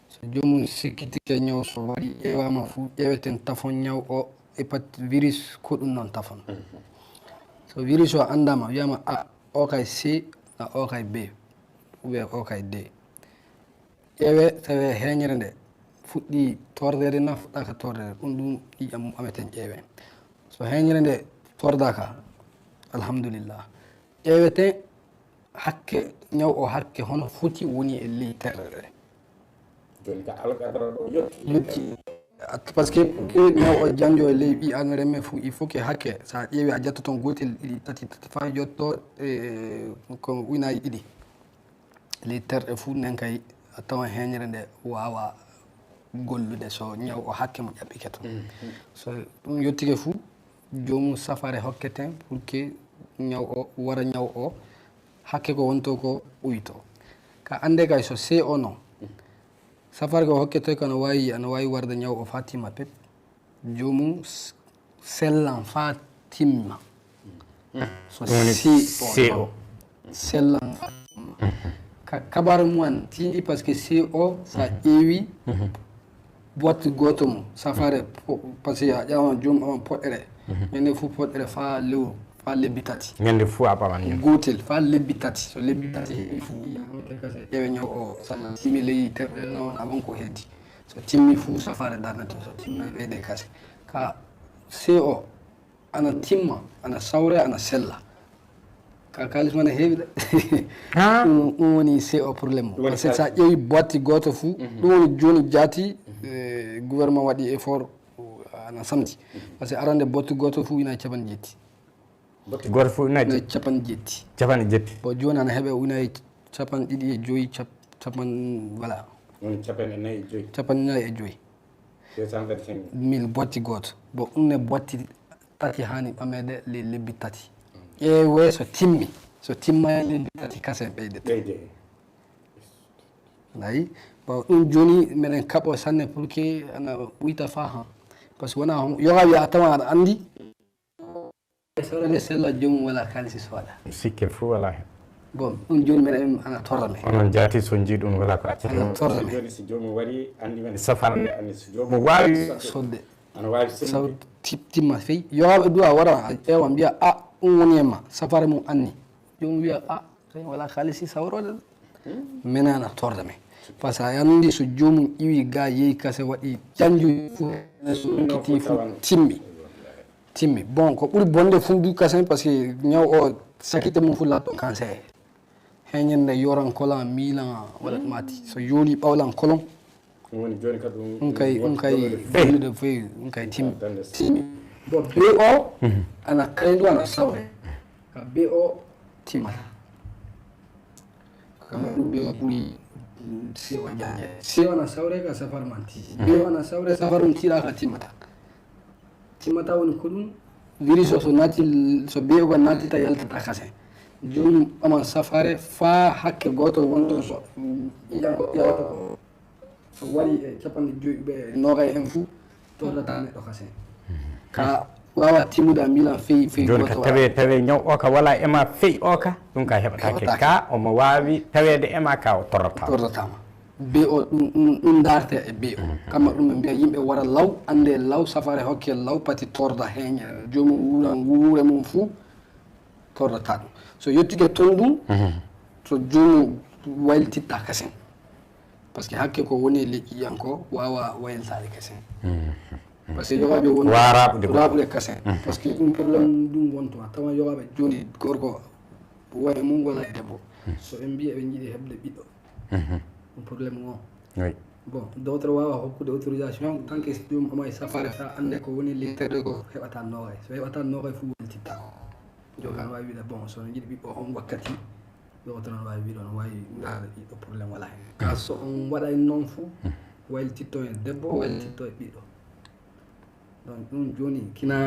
so joomum sikkitike ñaw so waɗi ƴeewama fuu ƴeeweten tafon ñaw o hépatite virus ko ɗum noon tafon so virus o andama wiyama a o kay C a o kay B ou o kay D ƴeewe tawi heñere nde fuɗɗi tordede na fuɗɗaka tordede ɗum ƴiƴam mum ameten ƴeewe so heñere nde tordaka alhamdulillah ƴeewete hakke ñaw o hakke hono foti woni e ley terre ɗe joni ka alqadara ɗo yetti par ce que ñaw o janjo e ley ɓi adama remme fou il faut que hakke sa ƴeewi a ƴetta toon gotel ɗiɗi tati fa ƴetto ko ujunaji ɗiɗi ley terɗe fuu nden kay a tawan heñere nde wawa gollude so ñaw o hakke mo ƴaɓɓike toon so ɗum yettike fuu jomum safare hokketen pour que ñaw o wara ñaw o hakke ko wonto ko ɓuyto ka ande kay so C o non safare ko hokkete ko ana wawi warde ñaw o fa timma pep jomum sellan fa timma so C o sellan fa timma kabaru mumen tiiɗi par ce que C o sa ƴeewi boîte goto mum safare par ce que a ƴawan joomum awan poɗɗere ñande fuu poɗɗere fa lewru fa lebbi tati ñande fuu a ɓawan gotel fa lebbi tati so lebbi tati heeɓi fuu ƴeewe ñaw o sana timmi ley terɗe noon awan ko heddi so timmi fuu safare darnate so timmi ɓeyde kase ka C o ana timma ana sawre ana sella ka kalis mana heewi de ɗum woni C o probléme par ce que sa ƴeewi boîte goto fuu ɗum woni joni jaati gouvernement waɗi effort ana samti par ce que arande boîte goto fuu ujunaji capanɗe jeetti goto fuu ujunaji capanɗe jeetti bon joni ana heeɓe ujunaji capanɗe ɗiɗi e joyyi capan voilà capanɗe nayyi e joyyi capanɗe nayyi e joyyi 1000 botti goto bo ɗumne botti tati hani ɓamede lebbi tati ƴeewe so timmi so timmani lebbi tati kasen ɓeydete ayi bon ɗum joni meɗen kaɓo sanne pour que ana ɓuyta fa ha par ce que wona yoga wiya a tawan aɗa andi sawrede sella jomum wala kalisi sowaɗa sikke fou wala hen bon ɗum joni meɗen ana torra men onon jaati so jiiɗum wala ko accata ana torra men joni so jomum wari andi men safarde andi so jomum wawi sodde ana wawi saw timma feyi yogaɓe duwa wara a ƴeewa mbiya a ɗum woni e ma safare mum anni jomum wiya a tawi wala kalisi sawrode mene ana torda men par ce que a andi so jomum iwi ga yeehi kase waɗi ƴanjoyi fo so ɗukkiti fo timmi bon ko ɓuuri bonde fu du kasen par ce que ñaw o sakkite mum fu latɗo cancer heñende yoran kolan milan waɗat mati so yooli ɓawlan kolon ɗum kay bonnude foyi ɗum kay timmi bon be o ana kayndu ana sawre ka be o timmata kama ɗum be o ɓuuri sewa jaje sewa ana sawre ka safar man tiji be o ana sawre safar mum tiɗa ka timmata woni ko ɗum virus o so natti so be o ko nattita yaltata kasen jomum ɓaman safare fa hakke goto wonton so iƴanko ƴewata ko so waɗi e capanɗe joyi ɓe nogay hen fou tordata neɗɗo kasen ka wawa timmude a milan feyi joni ka tawe ñaw o ka wala ema feyi o ka ɗum ka heɓatake ka omo wawi tawede ema ka o tordatama be o ɗum darte e be o kamma ɗum ɓe mbiya yimɓe wara law ande law safare hokke law pati torda heñe jomum wuran wuure mum fou tordata ɗum so yettike toon ɗum so jomum wayltitta kasen par ce que hakke ko woni e leƴƴi ƴiyan ko wawa wayltade kasen par ce que yogaɓe won raɓude kasen par ce que ɗum probléme ɗum wonto a tawa yogaɓe joni gorko waye mum wala e debbo so ɓe mbi eɓe jiiɗi heɓde ɓiɗɗo ɗum probléme o bon docteur wawa hokkude autorisation tant que jomum omay safare fa ande ko woni litteɗe ko heɓata nogay so heɓata nogay fo weltitta jogan wawi wiide bon sono jiiɗi ɓiɓɓo on wakkati docteur on wawi wiide on wawi ndaade ɗiɗo probléme wala hen ka so on waɗay noon fo wayltitto e debbo wayltitto e ɓiɗɗo donc ɗum joni kina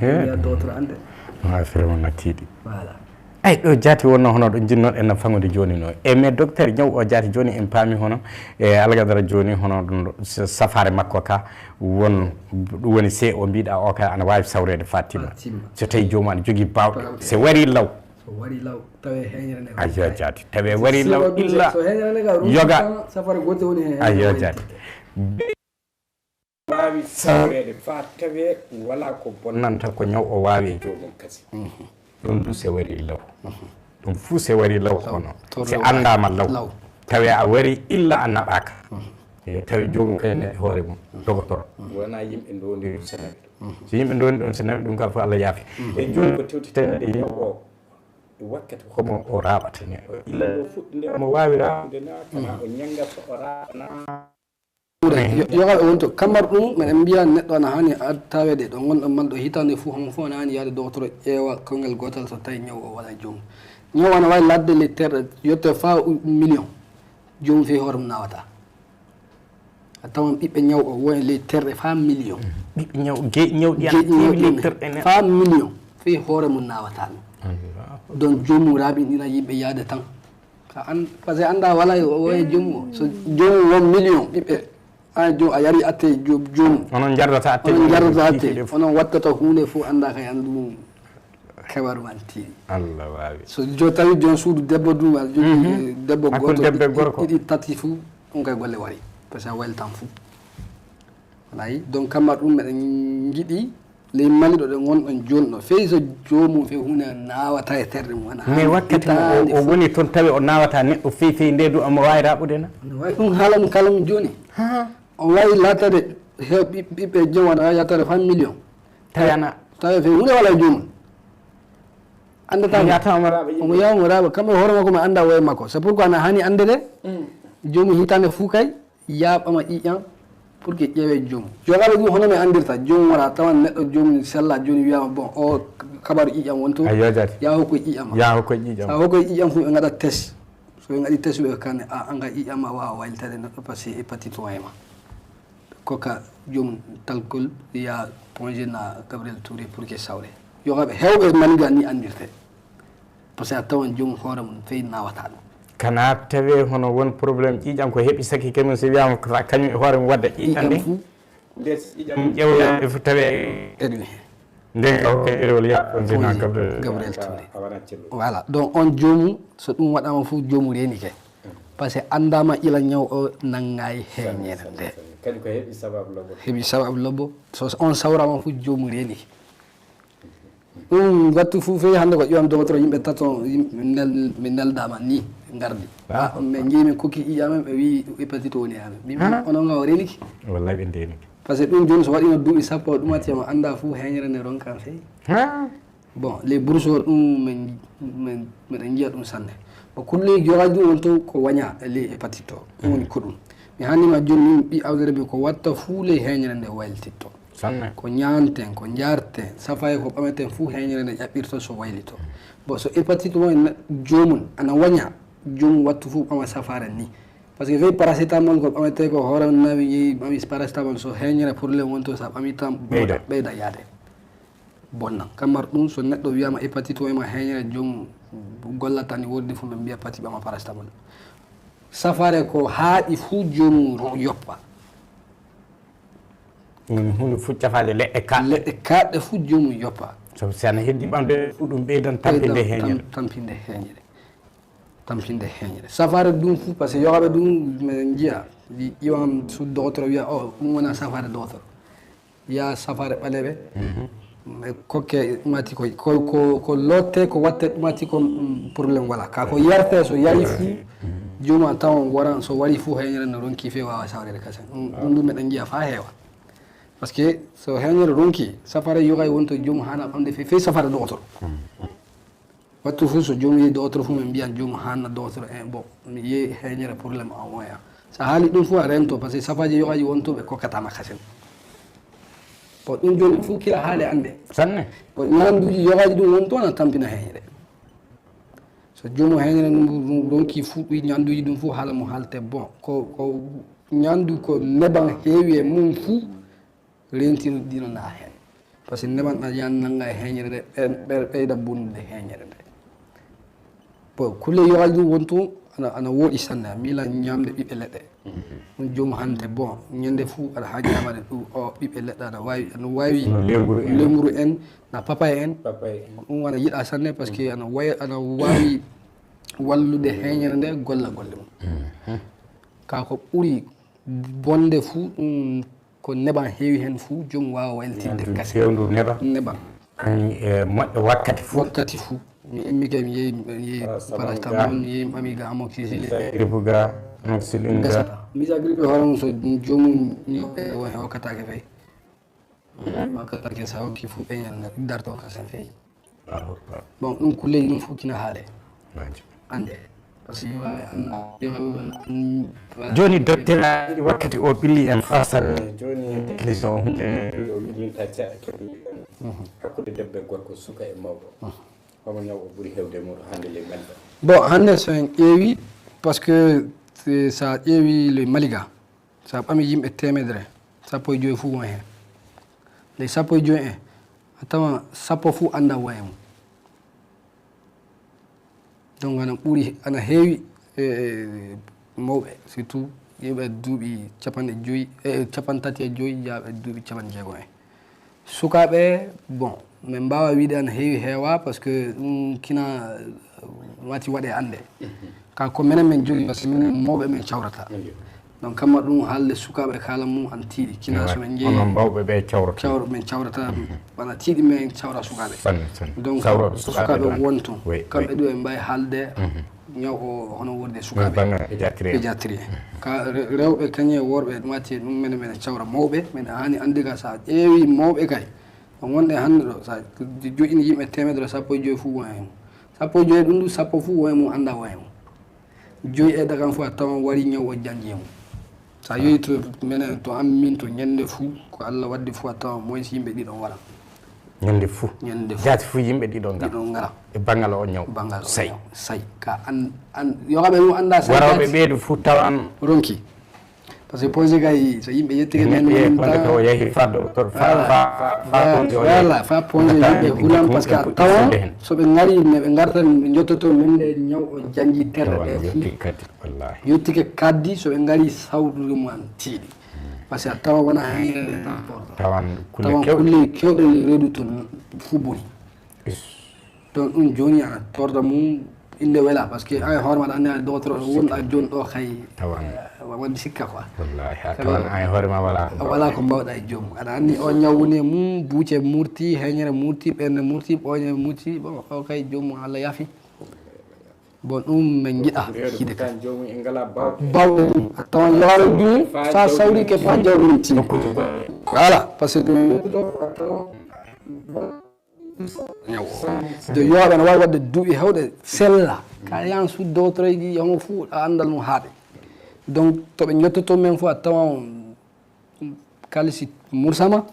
wiya docteur ande ha vraiment nattiɗi voilà ay ɗo jaati wonno hono ɗo jinnoɗo en faŋude joni no e mais docteur ñaw o jaati joni en paami hono e algadara joni hono ɗum safare makko ka won ɗum woni se o mbiɗa o ka ana wawi sawrede fatima so tawi jomum aɗa jogui bawɗe so wari law so wari law tawe heñere nde ayo jaati tawe wari law illa so heñere nde ga yoga safare gote woni hen ayo jaati wawi sawrede fa tawe wala ko bonnanta ko ñaw o wawi e jomum kasi ɗum du se wari law ɗum fuu se wari law hono se andama law tawi a wari illa a naɓaka e tawi jomum kayne hoore mum docteur wona yimɓe ndowdiri senaɓe so yimɓe ndowni ɗon senaɓe ɗum kala fof Allah yaafi e joni ko tewtitade ñaw o wakkati homo o raɓata neɗɗo illa ɗo fuɗɗi nde omo wawi raɓude na kana o ñanggat so o raɓana yogaɓe wonto kammar ɗum meɗen mbiya neɗɗo ana hani tawede ɗo gonɗo malɗo hitande fou homo fof ana hani yaade docteur ƴeewa konngel gotal so tawi ñaw o waɗa jomum ñaw ana wawi ladde les terre yette fa million jomum fewi hoore mum nawata a tawan ɓiɓɓe ñaw o woni les terre fa million ɓiɓɓe ñaw ñawɗi an terɗe fa million fewi hoore mum nawata ɗum donc jomum raɓiɗina yimɓe yaade tan ka an par ce que anda wala woye jomum o so jomum won million ɓiɓɓe an jom a yari atte jomum onon jardata atte onon wattata hunde fof anda kay an ɗum kewaru man tiiɗi Allah wawi so jo tawi jon suudu debbo du aɗa jogui debbo goto ɗiɗi tati fou ɗum kay golle wari par ce que a weltan fou ayi donc kamma ɗum meɗen jiiɗi ley maliɗo ɗe gonɗon joni ɗo fewi so jomum fewi hunde nawata e terre mum mais wakkati o woni toon tawi o nawata neɗɗo fewi nde du omo wawi raɓude na no wawi ɗum haala mum kala mum joni on wawi latade hew ɓiɓɓe joom aɗa wawi yattade fa million tawiyana tawi fewi hunde wala e jomum andataomo yawmo raɓa kamɓe hoore makko mi anda woye makko c'est pourquoi ana hani andede jomum hitande fuu kay yaɓama ƴiƴan pour que ƴeewe jomum jogaɓe ɗum hono mi andirta jomum wara tawan neɗɗo jomum sella joni wiyama bon o kabaru ƴiƴam wonto ya hokkoye ƴiƴama sa hokkoye ƴiƴam fuu ɓe gaɗa test so ɓe gaɗi test ɓe kanne a anga ƴiƴama wawa waylitade neɗɗo par ce que hépatite o ema koka jom talkol ya pongé na Gabriel Touré pour que sawre yogaɓe hewɓe maniga ni andirte par ce que a tawan jom hoore mum feyi nawata ɗum kana tawe hono won probléme ƴiƴam ko heeɓi saki kañum so wiyama kañum e hoore mum wadda ƴiƴam nde nde ƴiƴam ƴewya fo tawe eɗumi nden ko ɗerewol yaɓɓontina Gabriel Touré voilà donc on jomum so ɗum waɗama fof jomum reni ke par ce que andama ila ñaw o nanggayi heñere nde kadi ko heeɓi sababu lobbo heeɓi sababu lobbo so on sawrama fof jomum reni ɗum wattu fof fewi hannde ko ƴiwam docteur yimɓe tato mi nelɗama ni gardi mais jeeyi kokki ƴiƴamen ɓe wi hépatite woni amen mimi onon ga o reniki wallahi ɓe ndeniki par ce que ɗum joni so waɗino duuɓi sappo ɗumatiyama anda fof heñere nde ronkan fewi bon les bourgeois ɗum miɗen jiiya ɗum sanne bon kulleji jogaji ɗum won to ko waña e ley hépatite o ɗum woni ko ɗum mi hannima joni min ɓi awdere ɓe ko watta fuu ley heñere nde waylititto ko ñanten ko jarten safaye ko ɓameten fuu heñere nde ƴaɓɓirto so waylito bon so hépatite won jomum ana waña jomum wattu fuu ɓama safare ni par ce que veyi paracétamol ko ɓamete ko hoore nawi yeeyi ɓami paracétamol so heñere probléme wonto sa ɓami tan ɓeyda yaade bonnan kammar ɗum so neɗɗo wiyama hépatite wayma heñere jomum gollata ni woddi fuu ɓe mbiya pati ɓama paracétamol safare ko haaɗi fuu jomum yoppa hunde fuu cafaade leɗɗe kaɗɗe fuu jomum yoppa sabu si ana heddi ɓamde fuu ɗum ɓeydan tampinde heñere safare ɗum fuu par ce que yogaɓe ɗum miɗen jiiya ƴiwam so docteur wiya o ɗum wona safare docteur ya safare ɓaleɓe kokke ɗumati ko lotte ko watte ɗumati ko probléme voilà ka ko yarte so yari fuu jomum a tawan waran so wari fuu heñere no ronki fe wawa sawrede kasen ɗum ɗum meɗen jiiya fa heewa par ce que so heñere ronki safare yogay wonto jomum hana ɓamde fe safare docteur wattu fuu so jomum yehi docteur fuu min mbiyan jomum hanna docteur bon mi yehi heñere probléme en moya so haali ɗum fuu a rento par ce que safaji yogaji wonto ɓe kokkatama kasen bon ɗum joni fof kila haale ande sanne bon ñanduji yogaji ɗum won toon a tampina heñere so jomum heñere ɗum ronki fuu ɗi ñanduji ɗum fof haala mo haalte bon ko ñandu ko neban heewi e mum fuu rentino ɗino na hen par ce que neban ɗa yan nanga e heñere nde ɓeyda bonnude heñere nde bon kulle yogaji ɗum won toon ana wooɗi sanne a miila ñamde ɓiɓɓe leɗɗe ɗum jomum hannde bon ñande fuu aɗa ha ñamade ɗum o ɓiɓɓe leɗɗe ana wawi lenguru en na papaye en ɗum ana yiɗa sanne par ce que ana wawi wallude heñere nde golla golle mum ka ko ɓuuri bonde fuu ɗum ko neban heewi hen fuu jomum wawa waylitinde gasi neban moƴƴo wakkati fuu mi immike mi yeehi paracétamol mi yeehi amiga amoxicillin ribuga amoxicillin misa grippe hoore mum so jomum ñoɓe won he hokkatake feyi hokkatake sa hokki fuu ɓeñal darto kasen feyi bon ɗum kulleji ɗum fof kina haale ande par ce que joni docteur wakkati o ɓilli en fasat joni télévision hunde o wiɗinta hakkude debbo e gorko suka e mawɗo homo ñaw o ɓuuri hewde muɗo hannde le Maliga bon hannde so en ƴeewi par ce que sa ƴeewi le Maliga sa ɓami yimɓe temedere sappo e joyi fuu won hen les sappo e joyi en a tawa sappo fuu anda won e mum donc ana heewi mawɓe surtout yimɓe duuɓi capanɗe joyi capantati e joyi yaaɓe duuɓi capanɗe jeegom en sukaɓe bon min mbawa wiide ana heewi heewa par ce que ɗum kina wati waɗe ande ka ko minen min jogui par ce que minen mawɓe min cawrata donc kamma ɗum haalde sukaɓe kala mum ana tiiɗi kina somin jeeyi mawɓe ɓe cawro min cawrata wana tiiɗi min cawra sukaɓe donc sukaɓe won toon kamɓe ɗo e mbawi haalde ñaw o hono wonde sukaɓe pédiatrie ka rewɓe kañum e worɓe ɗum watti ɗum minen cawra mawɓe min hani andi ka sa ƴeewi mawɓe kay wonɗe hannde ɗo sa joƴini yimɓe temedere sappo e joyi fuu won e mum sappo e joyi ɗum ɗum sappo fuu won e mum anda won e mum joyi e dagan fuu a tawan wari ñaw o jangi e mum sa yeehi to minen to min to ñande fuu ko Allah waddi fuu a tawan moins yimɓe ɗiɗon wala ñande fuu jaati fuu yimɓe ɗiɗon ngara e banggal o ñaw say ka an yogaɓe mum anda warawɓe ɓeydo fuu tawan ronki par ce que posé kay so yimɓe yettike men o yehi fa docteur voilà fa posé yimɓe hulan par ce que tawa soɓe ngari ɓe gartan ɓe jottoto men nde ñaw o janji terre ɗe kadi wallahi yettike kaddi soɓe ngari sawdude mum an tiiɗi par ce que a tawa wona haynede tawan kulle kewɗe reedu to fuu boni donc ɗum joni a torda mum inde wela par ce que an hoore maɗa anndi a docteur o wonɗa joni ɗo kay tawan waɗi sikka quoi wallahi a tawan an hoore ma wala ko mbawɗa e joomum aɗa anndi o ñawwone mum buuce murti heñere murti ɓernde murti ɓooƴe murti bon o kay joomum Allah yaafi bon ɗum min jiɗa hiide ka jomum en ngala bawɗe ɗum a tawan yoore ɗum sa sawri ke fa jawɗum ti voilà par ce que de yooɓe ne wawi wadde duuɓi hewɗe sella ka yan sud docteur ji homo fuu a andal mum haaɓe donc toɓe jottoto men fof a tawan kalisi mursama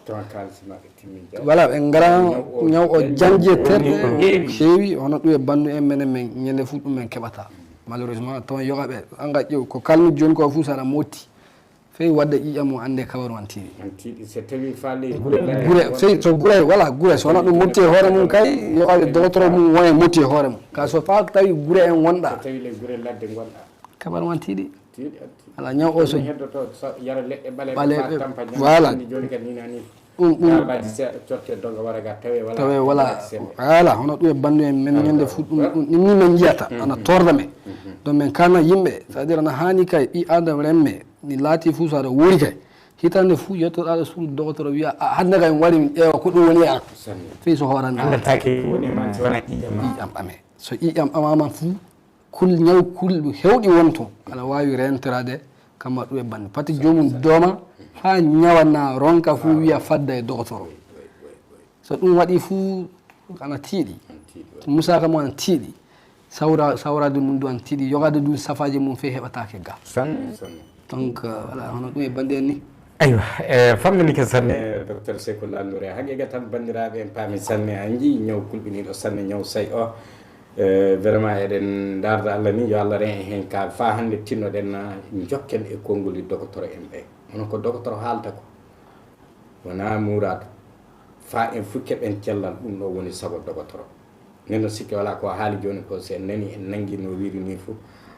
voilà ɓe gara ñaw o janji e terɗe heewi hono ɗum e bandu en menen men ñande fuu ɗum men keɓata malheureusement a tawan yogaɓe anga ƴeew ko kalmi joni ko fuu saɗa motti fewi wadde ƴiƴam mum ande kabaru an tiiɗi so tawi faali gure fewi so gure voilà gure so wona ɗum motti e hoore mum kay yogaɓe docteur mum wone motti e hoore mum ka so fa tawi gure en wonɗa tawi le gure ladde gonɗa kabaru an tiiɗi ala ñaw o so yara leɗɗe ɓale voilà tawe voilà hono ɗum e bandu en men ñande fuu ɗum ni men jiyata ana torda men donc min kalna yimɓe c'est à dire ana hani kay ɓi adama remme ni laati fuu so aɗa woori kay hitande fuu yettoɗa ɗo suudu docteur wiya hande kay mi waɗi mi ƴeewa ko ɗum woni an fii so hooranndaatake ƴiƴam ɓame so ƴiƴam ɓamama fuu ñaw kul hewɗi wonto aɗa wawi rentorade kamma ɗum e bandu par ce que jomum dooma ha ñawanna ronka fuu wiya fadda e docteur o so ɗum waɗi fuu ana tiiɗi musaka mum ana tiiɗi sawrade mum du ana tiiɗi yogade du safaji mum fe heɓatake ga donc voilà hono ɗum e bandi en ni aywa e famminike sanne docteur Sekoul Andouré haqiqa tan bandiraɓe en paami sanne a jii ñaw kulɓiniɗo sanne ñaw say o vraiment eɗen darda Allah ni yo Allah ren hen ka fa hande tinnoɗen jokken e konngoli docteur en ɓe hono ko docteur haalta ko wona murado fa en fukkeɓen cellal ɗum ɗo woni sago docteur nden noon sikki wala ko haali joni ko so en nani en nanggui no wiiri ni foof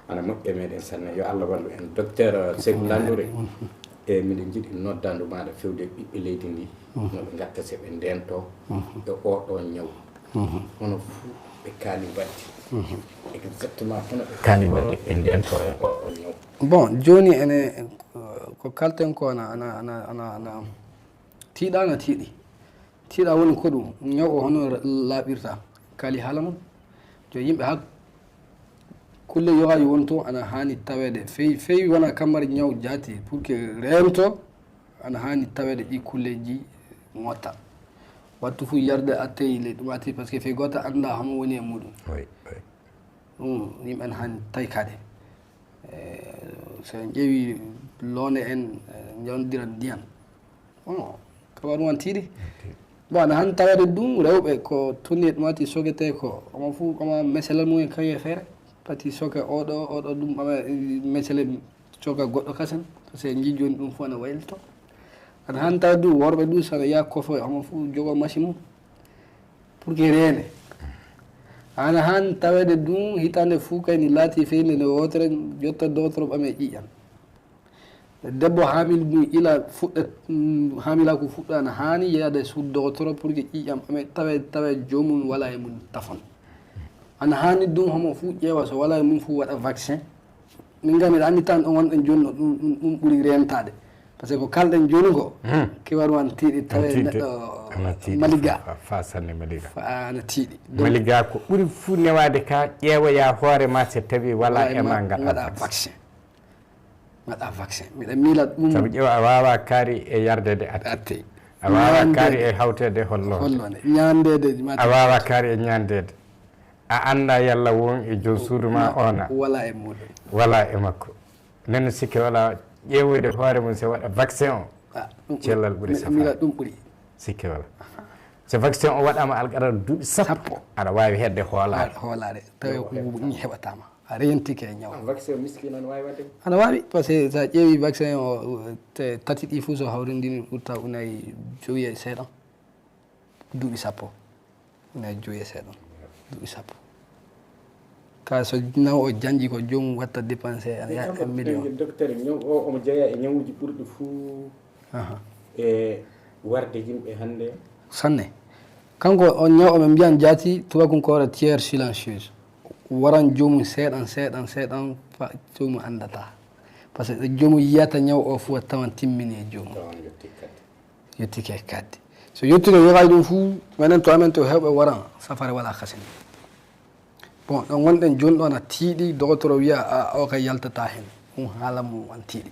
ana moƴƴe meɗen sanne yo Allah wallu en docteur Sekoul Andouré e miɗen jiiɗi noddandu maɗa fewde ɓiɓɓe leydi ndi noɓe gatta se ɓe ndento e oɗo ñaw hono fuu ɓe kaali baddi exactement hono ɓe kaali baddi ɓe ndento e oɗo ñaw bon joni ene ko kalten ko ana tiiɗa na tiiɗi tiiɗa woni ko ɗum ñaw o hono laaɓirta kaali haala mum jo yimɓe ha kulle yogaji wonto ana hani tawede fewi wona kammari ñaw jaati pour que rento ana hani tawede ɗi kulleji motta wattu fu yarde attey le ɗum atti par ce que fe goto anda homo woni e muɗum ɗum yimɓe ana hani taykade so en ƴeewi loone en jawdiran ndiyan bon kabaru ɗum an tiiɗi bon ana hani tawede ɗum rewɓe ko tonni e ɗum atti sogete ko omo fu koma meselal mumen kawi e feere pati soka oɗo ɗum ɓama mesele coka goɗɗo kasen par ce que en jii joni ɗum fof ana waylito ana hani tawa du worɓe du saɗa yaa kofo homo fof jogo machine mum pour que reene ana hani tawede ɗum hitande fuu kayni laati feyde nde wotere jotta docteur ɓame ƴiƴam debbo hamil ɗum ila fuɗɗa hamila ko fuɗɗa ana hani yeyade e suudu docteur pour que ƴiƴam ɓame tawe jomum wala e mum tafon ana hani ɗum homo fuu ƴeewa so wala e mum fuu waɗa vaccin min gami ɗa anndi tan ɗon wonɗen joni no ɗum ɓuuri rentade par ce que ko kalɗen joni ko kibaru an tiiɗi tawe neɗɗo maliga fa sanne maliga ana tiiɗi maliga ko ɓuuri fuu newade ka ƴeewoya hoore ma so tawi wala ema gaɗa vaccin gaɗa vaccin miɗa miila ɗum saabu ƴeewa a wawa kaari e yardede atte a wawa kaari e hawtede hollode ñandede a wawa kaari e ñandede a anda yalla won e jom suudu ma ona wala e muɗum wala e makko nen sikke wala ƴeewoyde hoore mum se waɗa vaccin o cellal ɓuuri safamila ɗum ɓuuri sikke wala so vaccin o waɗama alqadara duuɓi sappo aɗa wawi hedde hoolade tawi ko ɗum heɓatama a rentike e ñaw vaccin miskino no wawi wadde ana wawi par ce que sa ƴeewi vaccin o tati ɗi fuu so hawrindini ɓurta unayi 5 e seeɗan duuɓi sappo unayi 5 e seeɗan duuɓi sappo ka so naw o janji ko joomum watta dépensé ana yaa 1 million docteur ñaw o omo jeeya e ñawuji ɓurɗi fuu e warde yimɓe hannde sanne kanko on ñaw oɓe mbiyan jaati tubakunkore tiers silencieuse waran joomum seeɗan seeɗan seeɗan fa joomum anndata par ce que joomum yiyata ñaw o fuu a tawan timmini e joomum yettike kadde so yettike yohay ɗum fuu minen to amen to hewɓe waran safare wala kasini bon ɗon gonɗen joni ɗon a tiiɗi docteur o wiya o kay yaltata hen ɗum haala mum an tiiɗi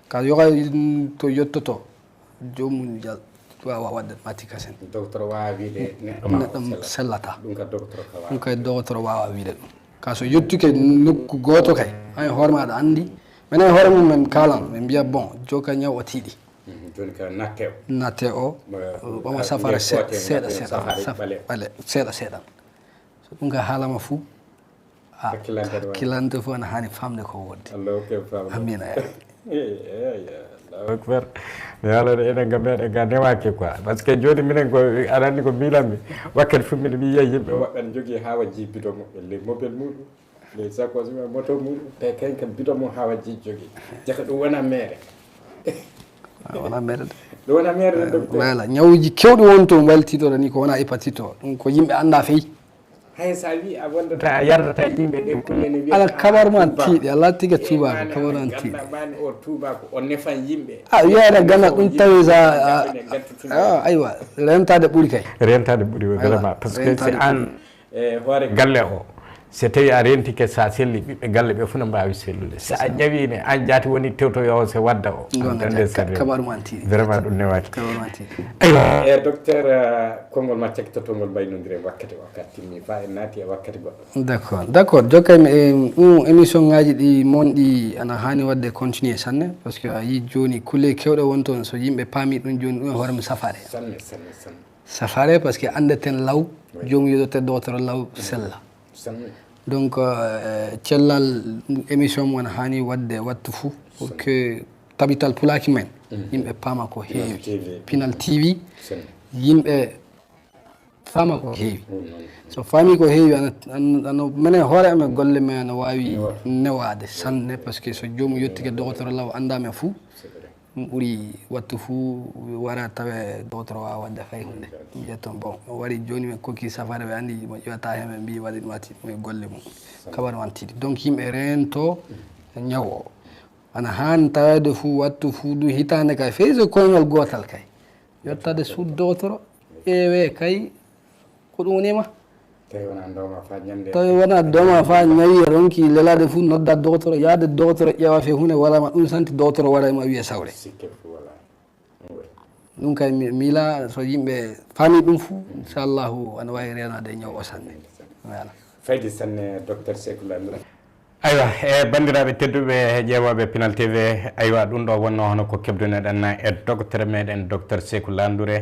ka yohay to yettoto joomum wawa wadde matti kasen docteur wawa wiide neɗɗo sellata ɗum kay docteur wawa wiide ɗum ka so yettuke nokku goto kay hay hoore maɗa andi minen hoore mum men kalan ɓe mbiya bon joka ñaw o tiiɗi joni ka natte o ɓama safare seeɗa seeɗan so ɗum ka haalama fou hakkillante fof ana hani famde ko wodde amina akbar mi haalode enen ga meɗen ga newaki quoi par ce que joni minen ko aɗa anndi ko mbilanmi wakkati fof mbiɗa wiya yimɓe woɓɓen jogui hawaji bidon muɓɓe les mobile muɗum les sacoche mumen moto muɗum te kañ kam bidon mum hawaji jogui jaka ɗum wona meere wona meere ɗum wona meere voilà ñawuji kewɗi wonto waltitoɗo ni ko wona hépatite o ɗum ko yimɓe anda feyi hay sa wi a wondata a yardata yimɓe ɗe kullene wi ala kabar man tiiɗi ala tiga tubako kabar man tiiɗi ɓani o tubako o nefan yimɓe wiyade ganda ɗum tawi sa aywa rentade ɓuuri kay rentade ɓuuri vraiment par ce que c'est an hoore galle o so tawi a rentike sa selli ɓiɓɓe galle ɓe fof no mbawi sellude so a ƴawine an jaati woni tewtoyo o so wadda o kabaru man tiiɗi vraiment ɗum newaki kabaru man tiiɗi aywa e docteur konngol ma cekkitotongol mbaynodire wakkati wakkati timmi fa en naati e wakkati goɗɗo d' accord jokkaymi e ɗum émission ngaji ɗi monɗi ana hani wadde continuer sanne par ce que a yi joni kulle kewɗe won toon so yimɓe paami ɗum joni ɗum e hoorema safare safare par ce que andeten law jomum yodote docteur law sella donc cellal émission mo ana hani wadde wattu fou pour que tabital pulaki men yimɓe paama ko heewi Pinal TV yimɓe faama ko heewi so faami ko heewi ano minen hoore amen golle men ana wawi newade sanne par ce que so jomum yettike docteur law andamen fou ɗum ɓuuri wattu fou wara tawe docteur wawa wadde fay hunde ƴetton bon o wari joni min kokki safare ɓe andi mo ƴewata hen ɓe mbi waɗi ɗum ati e golle mum kabaru man tiiɗi donc yimɓe rento ñaw o ana hani tawede fou wattu fou ɗum hitande kay fey so koyngal gotal kay yettade suudu docteur ƴeewe kay ko ɗum wonima tawi wona doma fa ñawi ronki lelade fou nodda docteur yaade docteur ƴeewa fe hunde walama ɗum santi docteur waɗama wiye sawre ɗum kay miila so yimɓe faami ɗum fou inchallahu ana wawi renade ñaw o sanne voilà faydi sanne docteur Sékou Landoura aywa e bandiraɓe tedduɓe ƴeewoɓe Pinal TV aywa ɗum ɗo wonno hono ko kebduneɗen e docteur meɗen docteur Sékou Landoura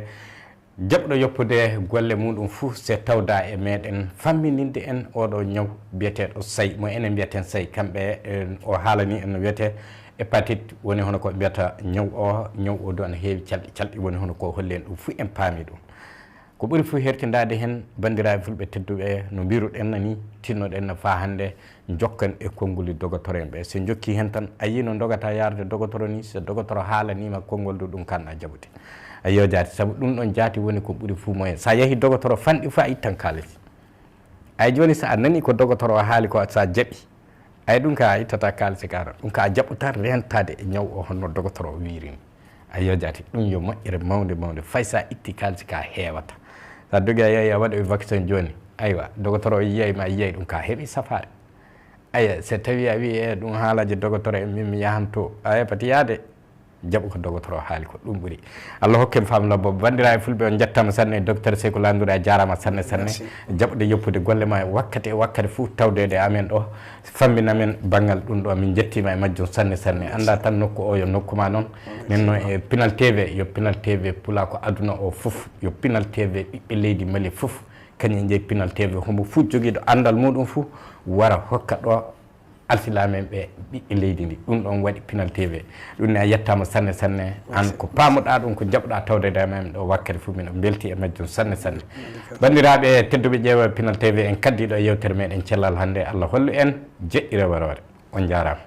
jaɓɗo yoppude golle muɗum fuu se tawda e meɗen fammininde en oɗo ñaw biyeteɗo sayi mo enen mbiyeten sayi kamɓe o haalani en no wiyete hépatite woni hono ko mbiyata ñaw o do ana heewi calɗi woni hono ko holli en ɗum fuu en paami ɗum ko ɓuri fuu hertindade hen bandiraɓe fulɓe tedduɓe no mbiruɗen ni tinnoɗen no fa hande jokkan e konngoli docteur en ɓe so jokki hen tan a yi no dogata yarde docteur ni so docteur haalanima konngol du ɗum kanɗa jaɓude a yiyo jaati saabu ɗum ɗon jaati woni ko ɓuri fuu moyen sa yeehi docteur fanɗi fo a ittan kaalisi ay joni so a nani ko docteur o haali ko sa jaɓi ay ɗum ka a ittata kaalisi kara ɗum ka a jaɓɓata rentade e ñaw o honno docteur o wirini a yiyo jaati ɗum yo moƴƴere mawde fay sa itti kaalisi ka heewata sa dogi a yeehi a waɗa vaccin joni aywa docteur o yiyayma yiyay ɗum ka heeɓi safare aya so tawi a wi e ɗum haalaji docteur en min mi yahanto aya pati yaade jaɓu ko docteur o haali ko ɗum ɓuuri Allah hokken faam labbo bandiraɓe fulɓe on jettama sanne docteur Sékou Landoura a jarama sanne jaɓude yoppude golle ma wakkati e wakkati fou tawdede amen ɗo famminamen banggal ɗum ɗo min jettima e majjum sanne anda tan nokku o yo nokkuma noon nen noon e Pinal TV yo Pinal TV pula ko aduna o foof yo Pinal TV ɓiɓɓe leydi Mali foof kañum jeeyi Pinal TV homo fou joguiɗo andal muɗum fou wara hokka ɗo alsilamen ɓe ɓiɓɓe leydi ndi ɗum ɗon waɗi Pinal TV ɗum ne a yettama sanne sanne an ko pamuɗa ɗum ko jaɓɗa tawde men ɗo wakkati fuu min belti e majjum sanne sanne bandiraɓe tedduɓe ƴeewa Pinal TV en kaddiɗo e yewtere meɗen cellal hannde Allah hollu en jeɗɗi reworore on jarama